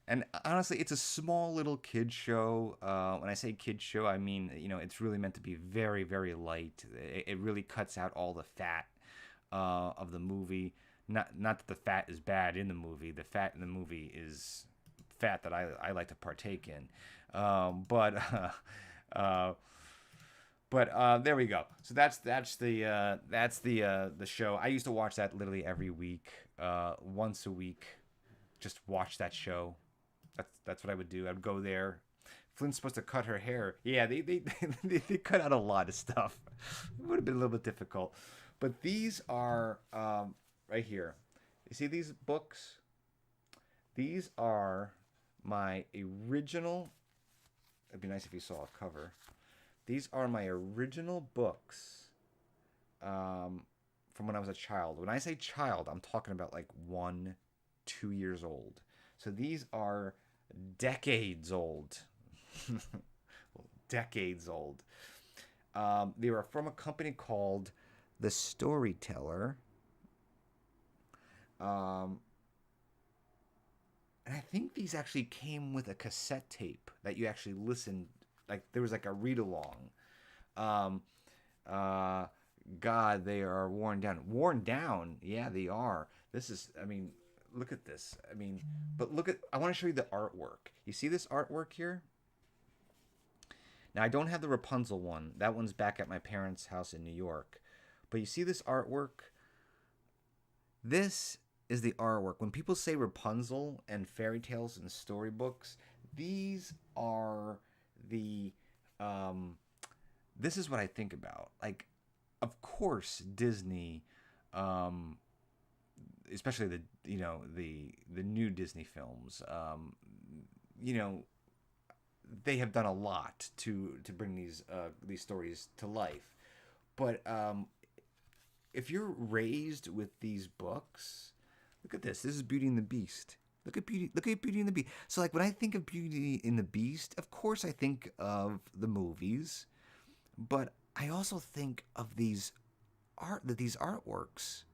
And honestly, it's a small little kid show. When I say kid show, I mean it's really meant to be very very light. It really cuts out all the fat of the movie. Not that the fat is bad in the movie. The fat in the movie is fat that I like to partake in. But uh, there we go. So that's the show. I used to watch that literally every week, once a week. Just watch that show. That's what I would do. I'd go there. Flint's supposed to cut her hair. Yeah, they cut out a lot of stuff. It would have been a little bit difficult. But these are right here. You see these books? These are my original. It'd be nice if you saw a cover. These are my original books from when I was a child. When I say child, I'm talking about like 1, 2 years old. So these are decades old. Decades old. They were from a company called The Storyteller. And I think these actually came with a cassette tape that you actually listened. Like there was like a read along. God, they are worn down. Worn down? Yeah, they are. This is. I mean, look at this. I mean, but look at. I want to show you the artwork. You see this artwork here? Now I don't have the Rapunzel one. That one's back at my parents' house in New York. But you see this artwork? This is the artwork. When people say Rapunzel and fairy tales and storybooks, these are the this is what I think about. Like, of course Disney, especially the new Disney films, they have done a lot to bring these stories to life. But if you're raised with these books, look at this. This is Beauty and the Beast. Look at Beauty and the Beast. So like when I think of Beauty and the Beast, of course I think of the movies, but I also think of these artworks.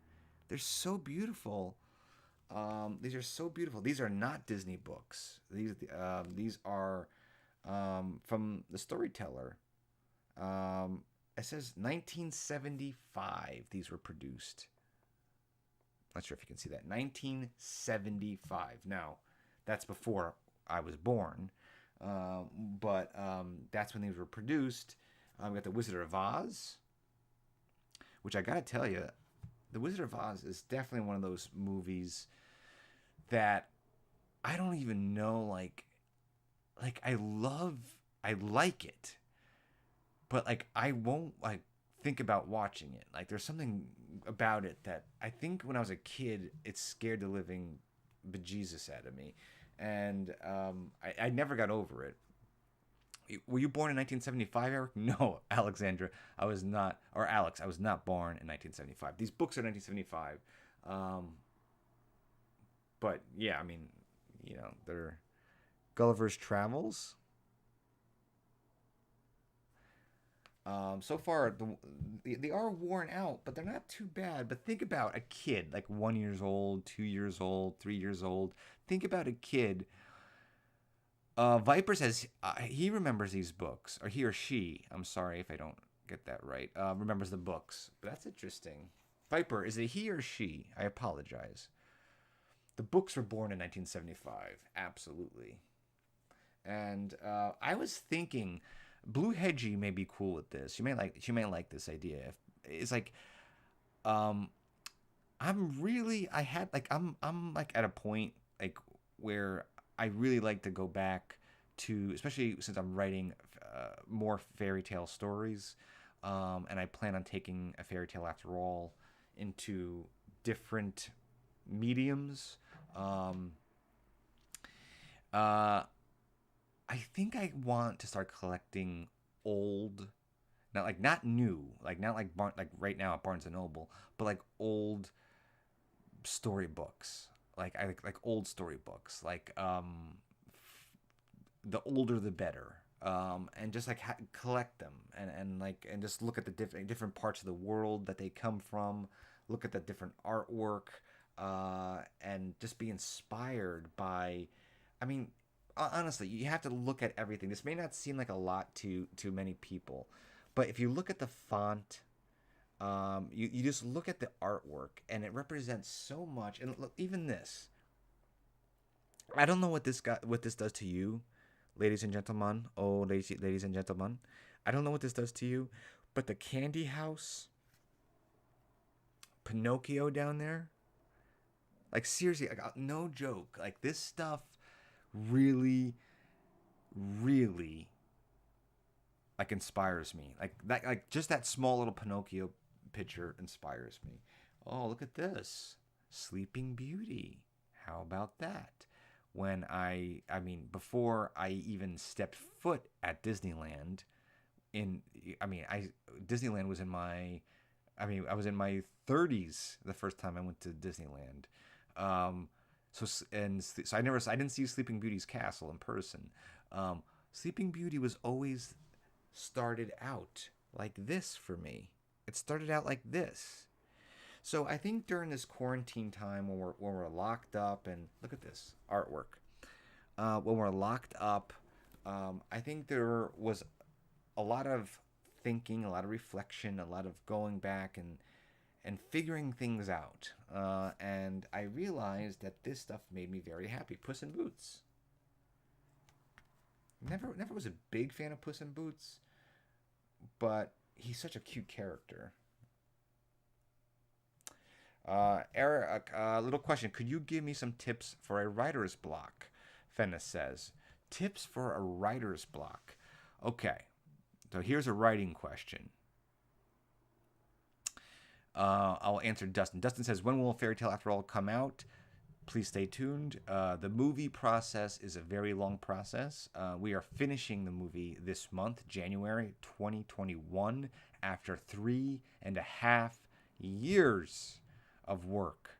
They're so beautiful. These are so beautiful. These are not Disney books. These are from the Storyteller. It says 1975. These were produced. Not sure if you can see that. 1975. Now, that's before I was born, but that's when these were produced. We got The Wizard of Oz, which I gotta tell you, The Wizard of Oz is definitely one of those movies that I don't even know. Like I like it, but like I won't like think about watching it. Like there's something about it that I think when I was a kid, it scared the living bejesus out of me, and I never got over it. Were you born in 1975, Eric? No, Alexandra, I was not. Or Alex, I was not born in 1975. These books are 1975. But yeah, I mean, they're Gulliver's Travels. So far, they are worn out, but they're not too bad. But think about a kid, like 1 years old, 2 years old, 3 years old. Think about a kid. Viper says he remembers these books, or he or she. I'm sorry if I don't get that right. Remembers the books, but that's interesting. Viper, is it he or she? I apologize. The books were born in 1975, absolutely. And I was thinking, Blue Hedgie may be cool with this. She may like this idea. It's like, I'm like at a point like where I really like to go back to, especially since I'm writing more fairy tale stories, and I plan on taking a fairy tale after all into different mediums. I think I want to start collecting old, not new, not like right now at Barnes and Noble, but like old storybooks. Like old storybooks. The older the better. and just like collect them and just look at the different parts of the world that they come from, look at the different artwork, and just be inspired by. I mean, honestly, you have to look at everything. This may not seem like a lot to many people, but if you look at the font, you just look at the artwork, and it represents so much. And look, even this, I don't know what this does to you, ladies and gentlemen. Oh, ladies and gentlemen, I don't know what this does to you, but the candy house, Pinocchio down there, like seriously, like, no joke, like this stuff really, really, like inspires me. Like that, like just that small little Pinocchio picture inspires me. Oh, look at this, Sleeping Beauty. How about that? When I mean, before I even stepped foot at Disneyland, Disneyland was in my, I was in my 30s the first time I went to Disneyland. Um, so I didn't see Sleeping Beauty's castle in person. Sleeping Beauty was always started out like this for me. It started out like this. So I think during this quarantine time when we're locked up, and look at this artwork, when we're locked up, I think there was a lot of thinking, a lot of reflection, a lot of going back and figuring things out. And I realized that this stuff made me very happy. Puss in Boots. Never was a big fan of Puss in Boots, but he's such a cute character. Eric, little question. Could you give me some tips for a writer's block? Fenna says. Tips for a writer's block. Okay. So here's a writing question. I'll answer Dustin. Dustin says, when will Fairy Tale After All come out? Please stay tuned. The movie process is a very long process. We are finishing the movie this month, January 2021, after 3.5 years of work.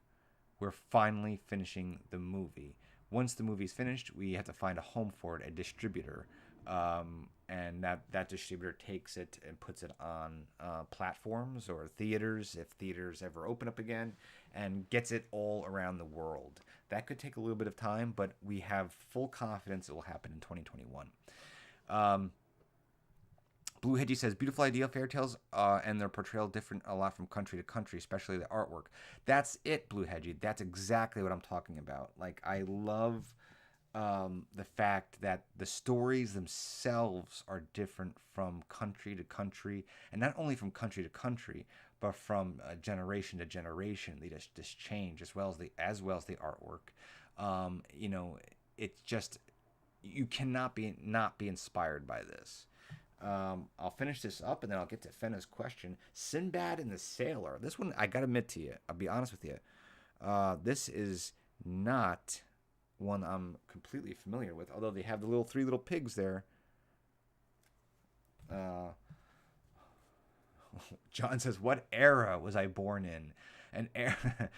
We're finally finishing the movie. Once the movie's finished, we have to find a home for it, a distributor. And that distributor takes it and puts it on platforms or theaters, if theaters ever open up again, and gets it all around the world. That could take a little bit of time, but we have full confidence it will happen in 2021. Blue Hedgie says, beautiful idea, fairy tales and their portrayal different a lot from country to country, especially the artwork. That's it, Blue Hedgie. That's exactly what I'm talking about. Like, I love the fact that the stories themselves are different from country to country, and not only from country to country, but from generation to generation. They just change as well as the artwork. It's just, you cannot not be inspired by this. I'll finish this up and then I'll get to Fenna's question. Sinbad and the Sailor. This one, I gotta admit to you, I'll be honest with you. This is not one I'm completely familiar with, although they have the three little pigs there. John says, what era was I born in? An era.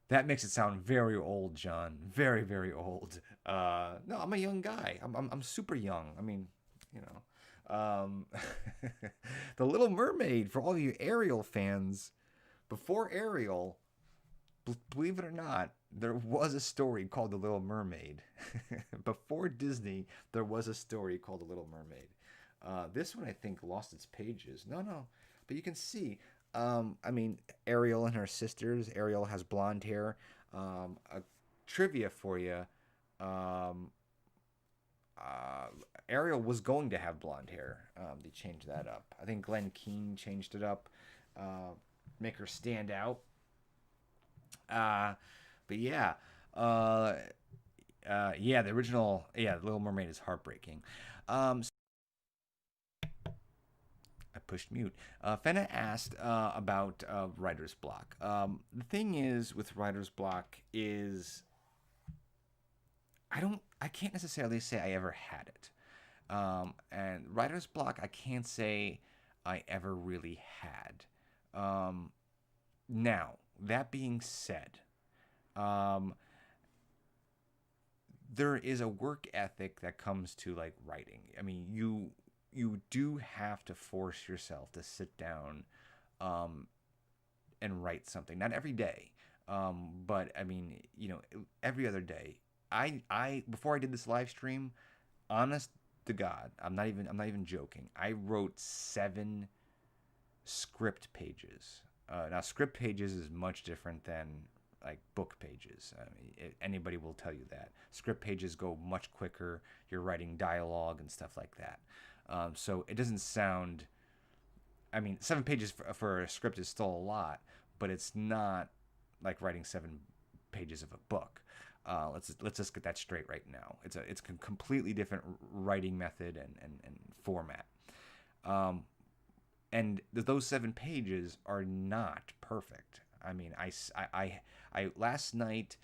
That makes it sound very old, John. Very, very old. No, I'm a young guy. I'm super young. I mean, you know. The Little Mermaid, for all of you Ariel fans, before Ariel, believe it or not, there was a story called The Little Mermaid. Before Disney, there was a story called The Little Mermaid. This one, I think, lost its pages. No, but you can see, Ariel and her sisters. Ariel has blonde hair. A trivia for you. Ariel was going to have blonde hair. They changed that up. I think Glenn Keane changed it up, make her stand out. But yeah, the original, Little Mermaid is heartbreaking. I pushed mute. Fenna asked about writer's block. The thing is with writer's block is I can't necessarily say I ever had it. And writer's block, I can't say I ever really had. Now, that being said, there is a work ethic that comes to like writing. I mean, you do have to force yourself to sit down um, and write something. Not every day, but I mean, every other day. I before I did this live stream, honest to God, I'm not even joking. I wrote 7 script pages. Now, script pages is much different than like book pages. I mean, anybody will tell you that. Script pages go much quicker. You're writing dialogue and stuff like that. So it doesn't sound. I mean, 7 pages for a script is still a lot, but it's not like writing 7 pages of a book. Let's just get that straight right now. It's a completely different writing method and format. Um, and those 7 pages are not perfect. I mean, I last night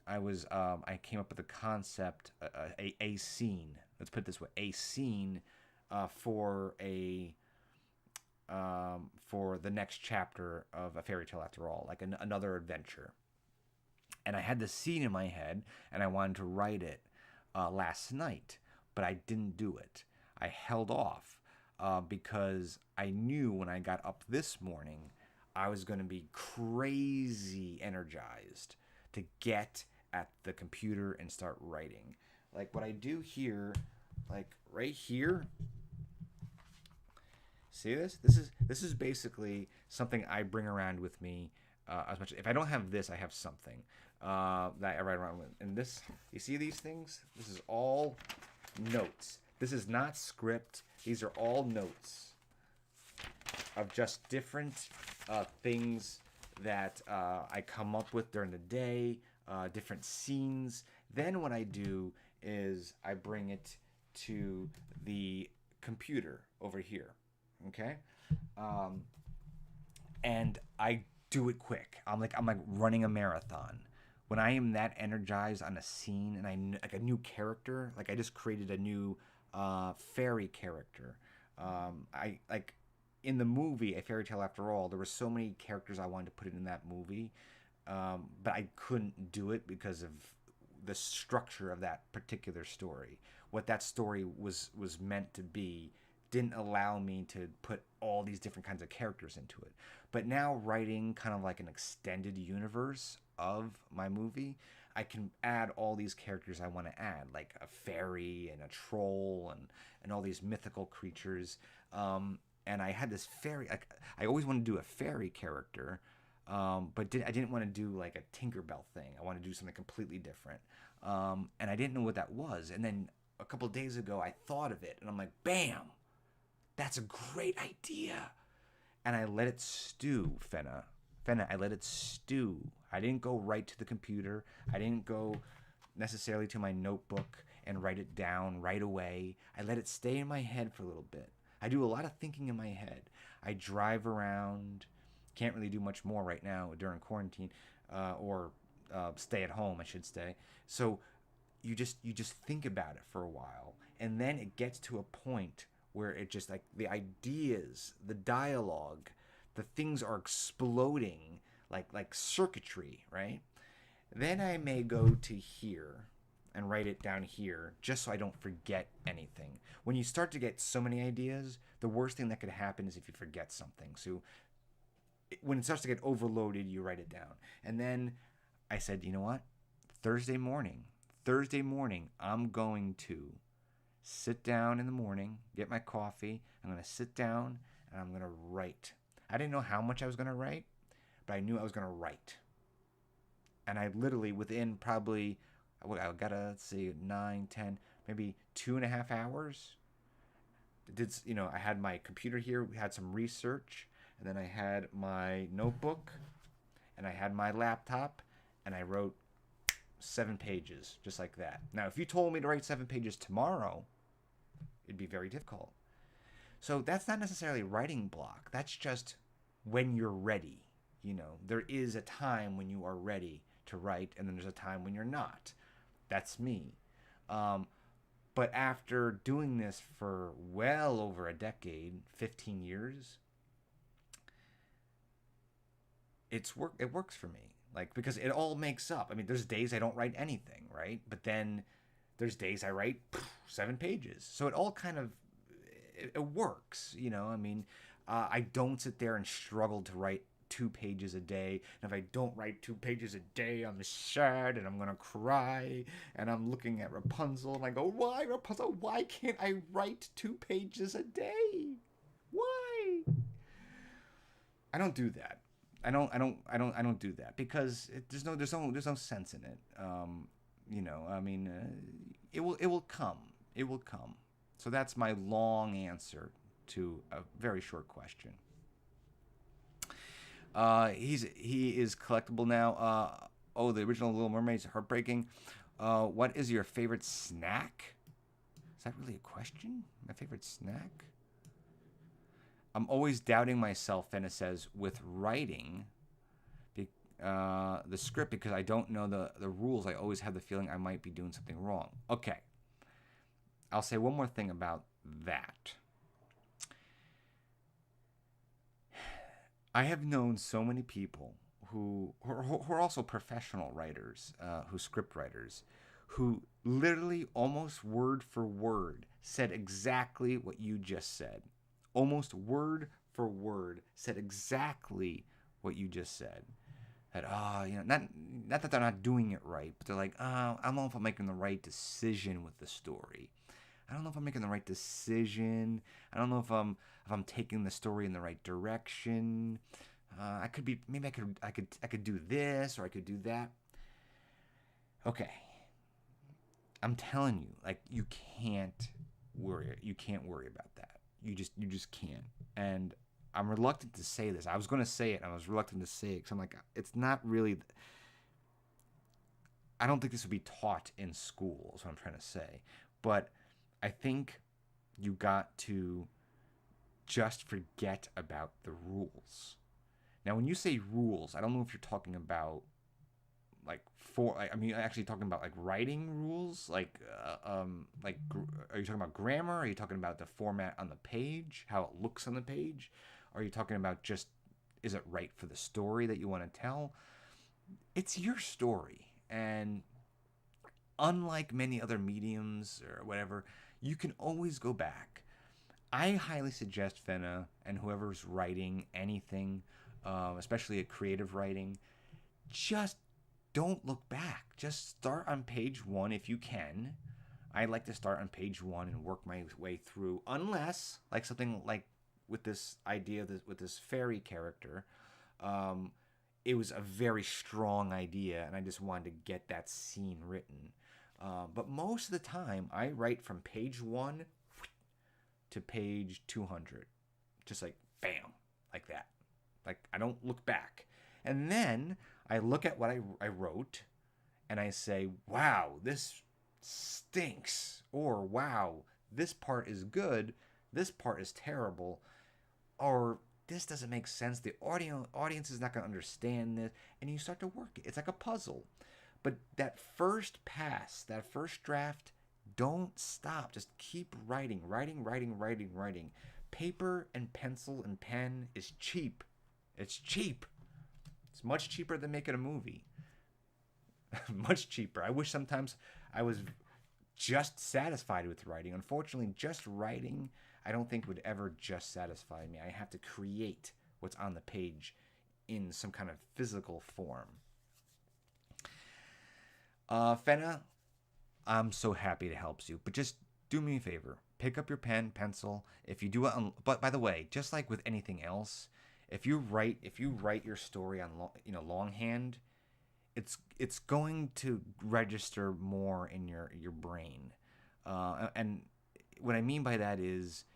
I came up with a concept, a scene. Let's put it this way: a scene for for the next chapter of A Fairy Tale After All, like another adventure. And I had the scene in my head, and I wanted to write it last night, but I didn't do it. I held off because I knew when I got up this morning, I was going to be crazy energized to get at the computer and start writing. Like what I do here, like right here. See this? This is basically something I bring around with me. As much if I don't have this, I have something that I write around with. And this, you see these things? This is all notes. This is not script. These are all notes of just different things that I come up with during the day, different scenes. Then what I do is I bring it to the computer over here, okay? And I do it quick. I'm like running a marathon. When I am that energized on a scene and like a new character, like I just created a new fairy character. I like in the movie A Fairy Tale After All, there were so many characters I wanted to put in that movie, but I couldn't do it because of the structure of that particular story. What that story was meant to be didn't allow me to put all these different kinds of characters into it. But now writing kind of like an extended universe of my movie, I can add all these characters I want to add, like a fairy and a troll and all these mythical creatures. And I had this fairy. I always wanted to do a fairy character, but I didn't want to do like a Tinkerbell thing. I wanted to do something completely different, and I didn't know what that was. And then a couple of days ago, I thought of it, and I'm like, bam, that's a great idea. And I let it stew, Fenna. I let it stew. I didn't go right to the computer. I didn't go necessarily to my notebook and write it down right away. I let it stay in my head for a little bit. I do a lot of thinking in my head. I drive around. Can't really do much more right now during quarantine, or stay at home, I should say. So you just think about it for a while, and then it gets to a point where it just like the ideas, the dialogue, the things are exploding like circuitry, right? Then I may go to here and write it down here just so I don't forget anything. When you start to get so many ideas, the worst thing that could happen is if you forget something. So when it starts to get overloaded, you write it down. And then I said, you know what? Thursday morning, I'm going to sit down in the morning, get my coffee. I'm going to sit down and I'm going to write. I didn't know how much I was going to write, but I knew I was going to write. And I literally, within probably, I gotta, let's see, 9, 10, maybe 2.5 hours. I had my computer here, we had some research, and then I had my notebook, and I had my laptop, and I wrote 7 pages, just like that. Now, if you told me to write 7 pages tomorrow, it'd be very difficult. So that's not necessarily writing block. That's just when you're ready. There is a time when you are ready to write, and then there's a time when you're not. That's me. But after doing this for well over a decade, 15 years, it works for me. Like, because it all makes up. I mean, there's days I don't write anything, right? But then There's days I write 7 pages. So it all kind of it works, you know. I mean, I don't sit there and struggle to write 2 pages a day. And if I don't write 2 pages a day, I'm sad and I'm gonna cry. And I'm looking at Rapunzel and I go, "Why, Rapunzel? Why can't I write 2 pages a day? Why?" I don't do that. I don't do that because there's no sense in it. You know, I mean, it will come. It will come. So that's my long answer to a very short question. He is collectible now. Oh, the original Little Mermaid's heartbreaking. What is your favorite snack? Is that really a question? My favorite snack? I'm always doubting myself, Fenna says, with writing the script because I don't know the rules. I always have the feeling I might be doing something wrong. Okay. I'll say one more thing about that. I have known so many people who are also professional writers, who script writers, who literally almost word for word said exactly what you just said. Almost word for word said exactly what you just said. That you know, not that they're not doing it right, but they're like, I don't know if I'm making the right decision with the story. I don't know if I'm making the right decision. I don't know if I'm taking the story in the right direction. I could be maybe I could do this or I could do that. Okay. I'm telling you, like you can't worry about that. You just can't. And I'm reluctant to say this. I was going to say it. And I was reluctant to say it because I'm like, it's not really. I don't think this would be taught in school. Is what I'm trying to say. But I think you got to just forget about the rules. Now, when you say rules, I don't know if you're talking about I mean, actually talking about like writing rules, are you talking about grammar? Are you talking about the format on the page, how it looks on the page? Are you talking about just is it right for the story that you want to tell? It's your story, and unlike many other mediums or whatever, you can always go back. I highly suggest Fenna and whoever's writing anything, especially a creative writing, just don't look back. Just start on page 1 if you can. I like to start on page 1 and work my way through, unless like something like with this idea with this fairy character, it was a very strong idea, and I just wanted to get that scene written. But most of the time, I write from page 1 to page 200, just like bam, like that. Like I don't look back, and then I look at what I wrote, and I say, "Wow, this stinks," or "Wow, this part is good, this part is terrible," or "This doesn't make sense. The audience is not going to understand this," and you start to work it. It's like a puzzle. But that first pass, that first draft, don't stop. Just keep writing, writing, writing, writing, writing. Paper and pencil and pen is cheap. It's cheap. It's much cheaper than making a movie. Much cheaper. I wish sometimes I was just satisfied with writing. Unfortunately, just writing, I don't think would ever just satisfy me. I have to create what's on the page in some kind of physical form. Fenna, I'm so happy to help you, but just do me a favor. Pick up your pen, pencil. If you do it on, but by the way, just like with anything else, if you write your story on longhand, it's going to register more in your brain. And what I mean by that is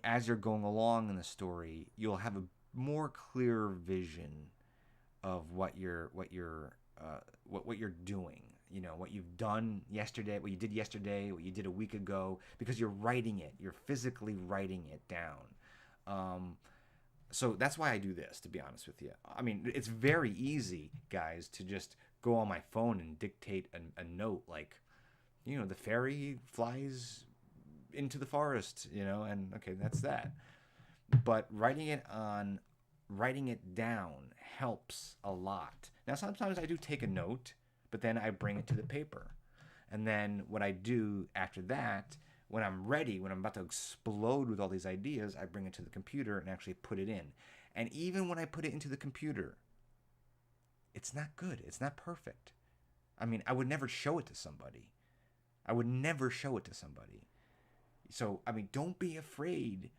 as you're going along in the story, you'll have a more clear vision of what you're doing. You know, what you've done yesterday, what you did yesterday, what you did a week ago, because you're writing it. You're physically writing it down. So that's why I do this, to be honest with you. I mean, it's very easy, guys, to just go on my phone and dictate a note like, the fairy flies into the forest, and okay, that's that. But writing it down helps a lot. Now, sometimes I do take a note, but then I bring it to the paper. And then what I do after that, when I'm ready, when I'm about to explode with all these ideas, I bring it to the computer and actually put it in. And even when I put it into the computer, it's not good. It's not perfect. I mean, I would never show it to somebody. I would never show it to somebody. So, I mean, don't be afraid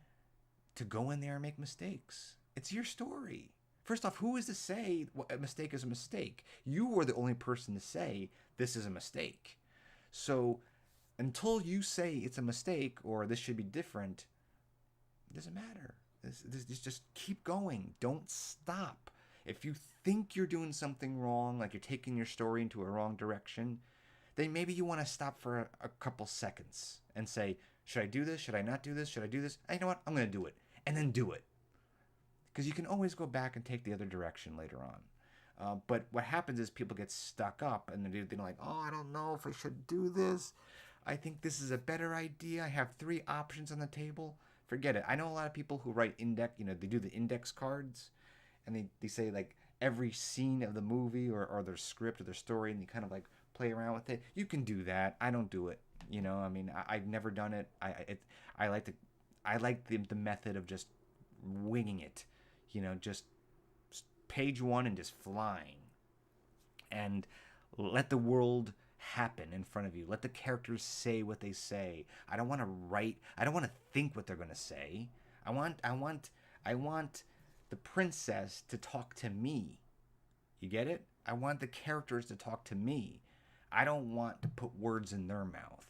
to go in there and make mistakes. It's your story. First off, who is to say a mistake is a mistake? You are the only person to say this is a mistake. So, until you say it's a mistake or this should be different, it doesn't matter. This just keep going. Don't stop. If you think you're doing something wrong, like you're taking your story into a wrong direction, then maybe you want to stop for a couple seconds and say, should I do this? Should I not do this? Should I do this? And you know what? I'm going to do it. And then do it. Because you can always go back and take the other direction later on. But what happens is people get stuck up and they're like, oh, I don't know if I should do this. I think this is a better idea. I have 3 options on the table. Forget it. I know a lot of people who write index, they do the index cards and they say like every scene of the movie or their script or their story and you kind of like play around with it. You can do that. I don't do it. I mean, I've never done it. I like the method of just winging it. Just page 1 and just flying. And let the world happen in front of you. Let the characters say what they say. I don't want to write. I don't want to think what they're going to say. I want the princess to talk to me. You get it? I want the characters to talk to me. I don't want to put words in their mouth.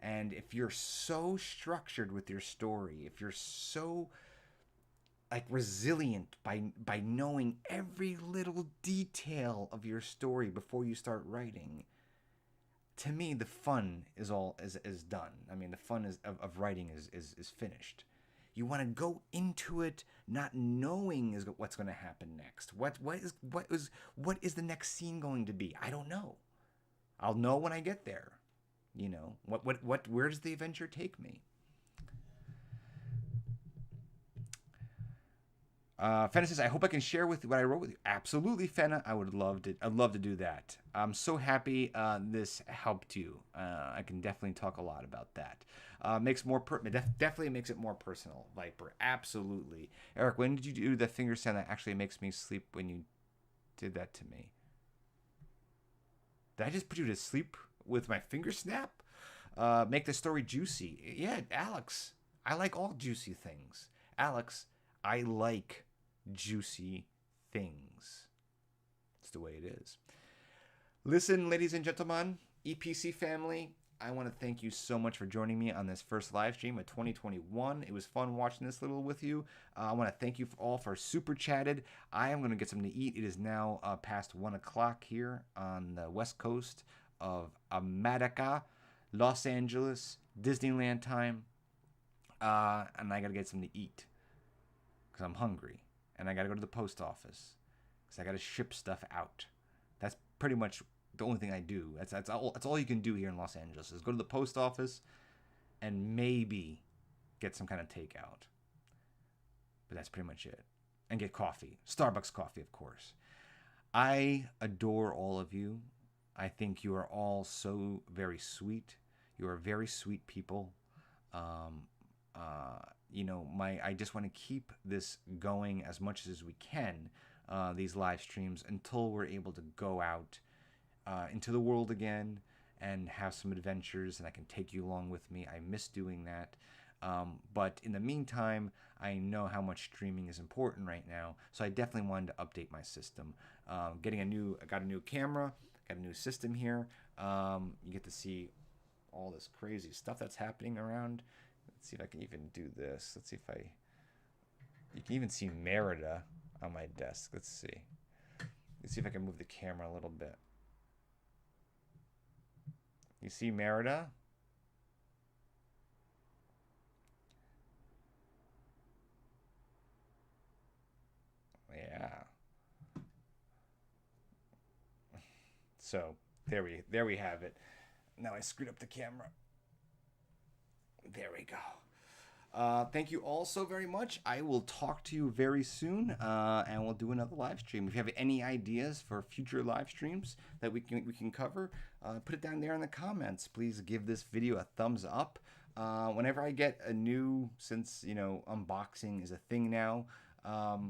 And if you're so structured with your story, if you're so like resilient by knowing every little detail of your story before you start writing, to me the fun is done. I mean, the fun of writing is finished. You want to go into it not knowing what's going to happen next. What is the next scene going to be? I don't know. I'll know when I get there. Where does the adventure take me? Fenna says, I hope I can share with you what I wrote with you. Absolutely, Fenna. I'd love to do that. I'm so happy this helped you. I can definitely talk a lot about that. Definitely makes it more personal, Viper. Absolutely. Eric, when did you do the finger sound that actually makes me sleep when you did that to me? Did I just put you to sleep with my finger snap? Make the story juicy. Yeah, Alex. I like all juicy things. Alex, I like juicy things. It's the way it is. Listen, ladies and gentlemen, EPC family, I want to thank you so much for joining me on this first live stream of 2021. It was fun watching this little with you. I want to thank you all for super chatted. I am going to get something to eat. It is now past 1 o'clock here on the west coast of America, Los Angeles, Disneyland time. And I got to get something to eat because I'm hungry. And I got to go to the post office because I got to ship stuff out. That's pretty much the only thing I do. That's all you can do here in Los Angeles is go to the post office and maybe get some kind of takeout. But that's pretty much it. And get coffee. Starbucks coffee, of course. I adore all of you. I think you are all so very sweet. You are very sweet people. I just want to keep this going as much as we can, these live streams, until we're able to go out into the world again and have some adventures, and I can take you along with me. I miss doing that. But in the meantime, I know how much streaming is important right now, so I definitely wanted to update my system. I got a new camera, got a new system here. You get to see all this crazy stuff that's happening around. Let's see if I can even do this. Let's see if you can even see Merida on my desk. Let's see if I can move the camera a little bit. You see Merida? Yeah. So there we have it. Now I screwed up the camera. There we go. Thank you all so very much. I will talk to you very soon, and we'll do another live stream. If you have any ideas for future live streams that we can cover, put it down there in the comments. Please give this video a thumbs up. Whenever I get a new, since unboxing is a thing now, because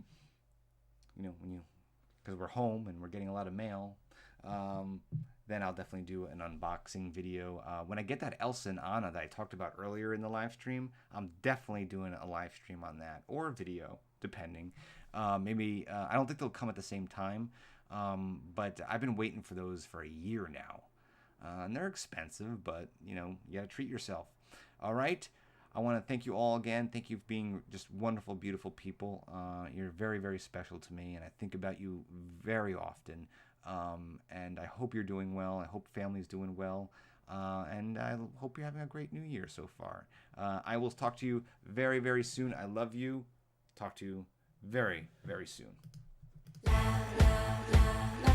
we're home and we're getting a lot of mail. Then I'll definitely do an unboxing video. When I get that Elsa and Anna that I talked about earlier in the live stream, I'm definitely doing a live stream on that, or a video, depending. Maybe, I don't think they'll come at the same time, but I've been waiting for those for a year now. And they're expensive, but, you gotta treat yourself. All right? I want to thank you all again. Thank you for being just wonderful, beautiful people. You're very, very special to me, and I think about you very often. And I hope you're doing well. I hope family's doing well. And I hope you're having a great new year so far. I will talk to you very, very soon. I love you. Talk to you very, very soon. La, la, la, la.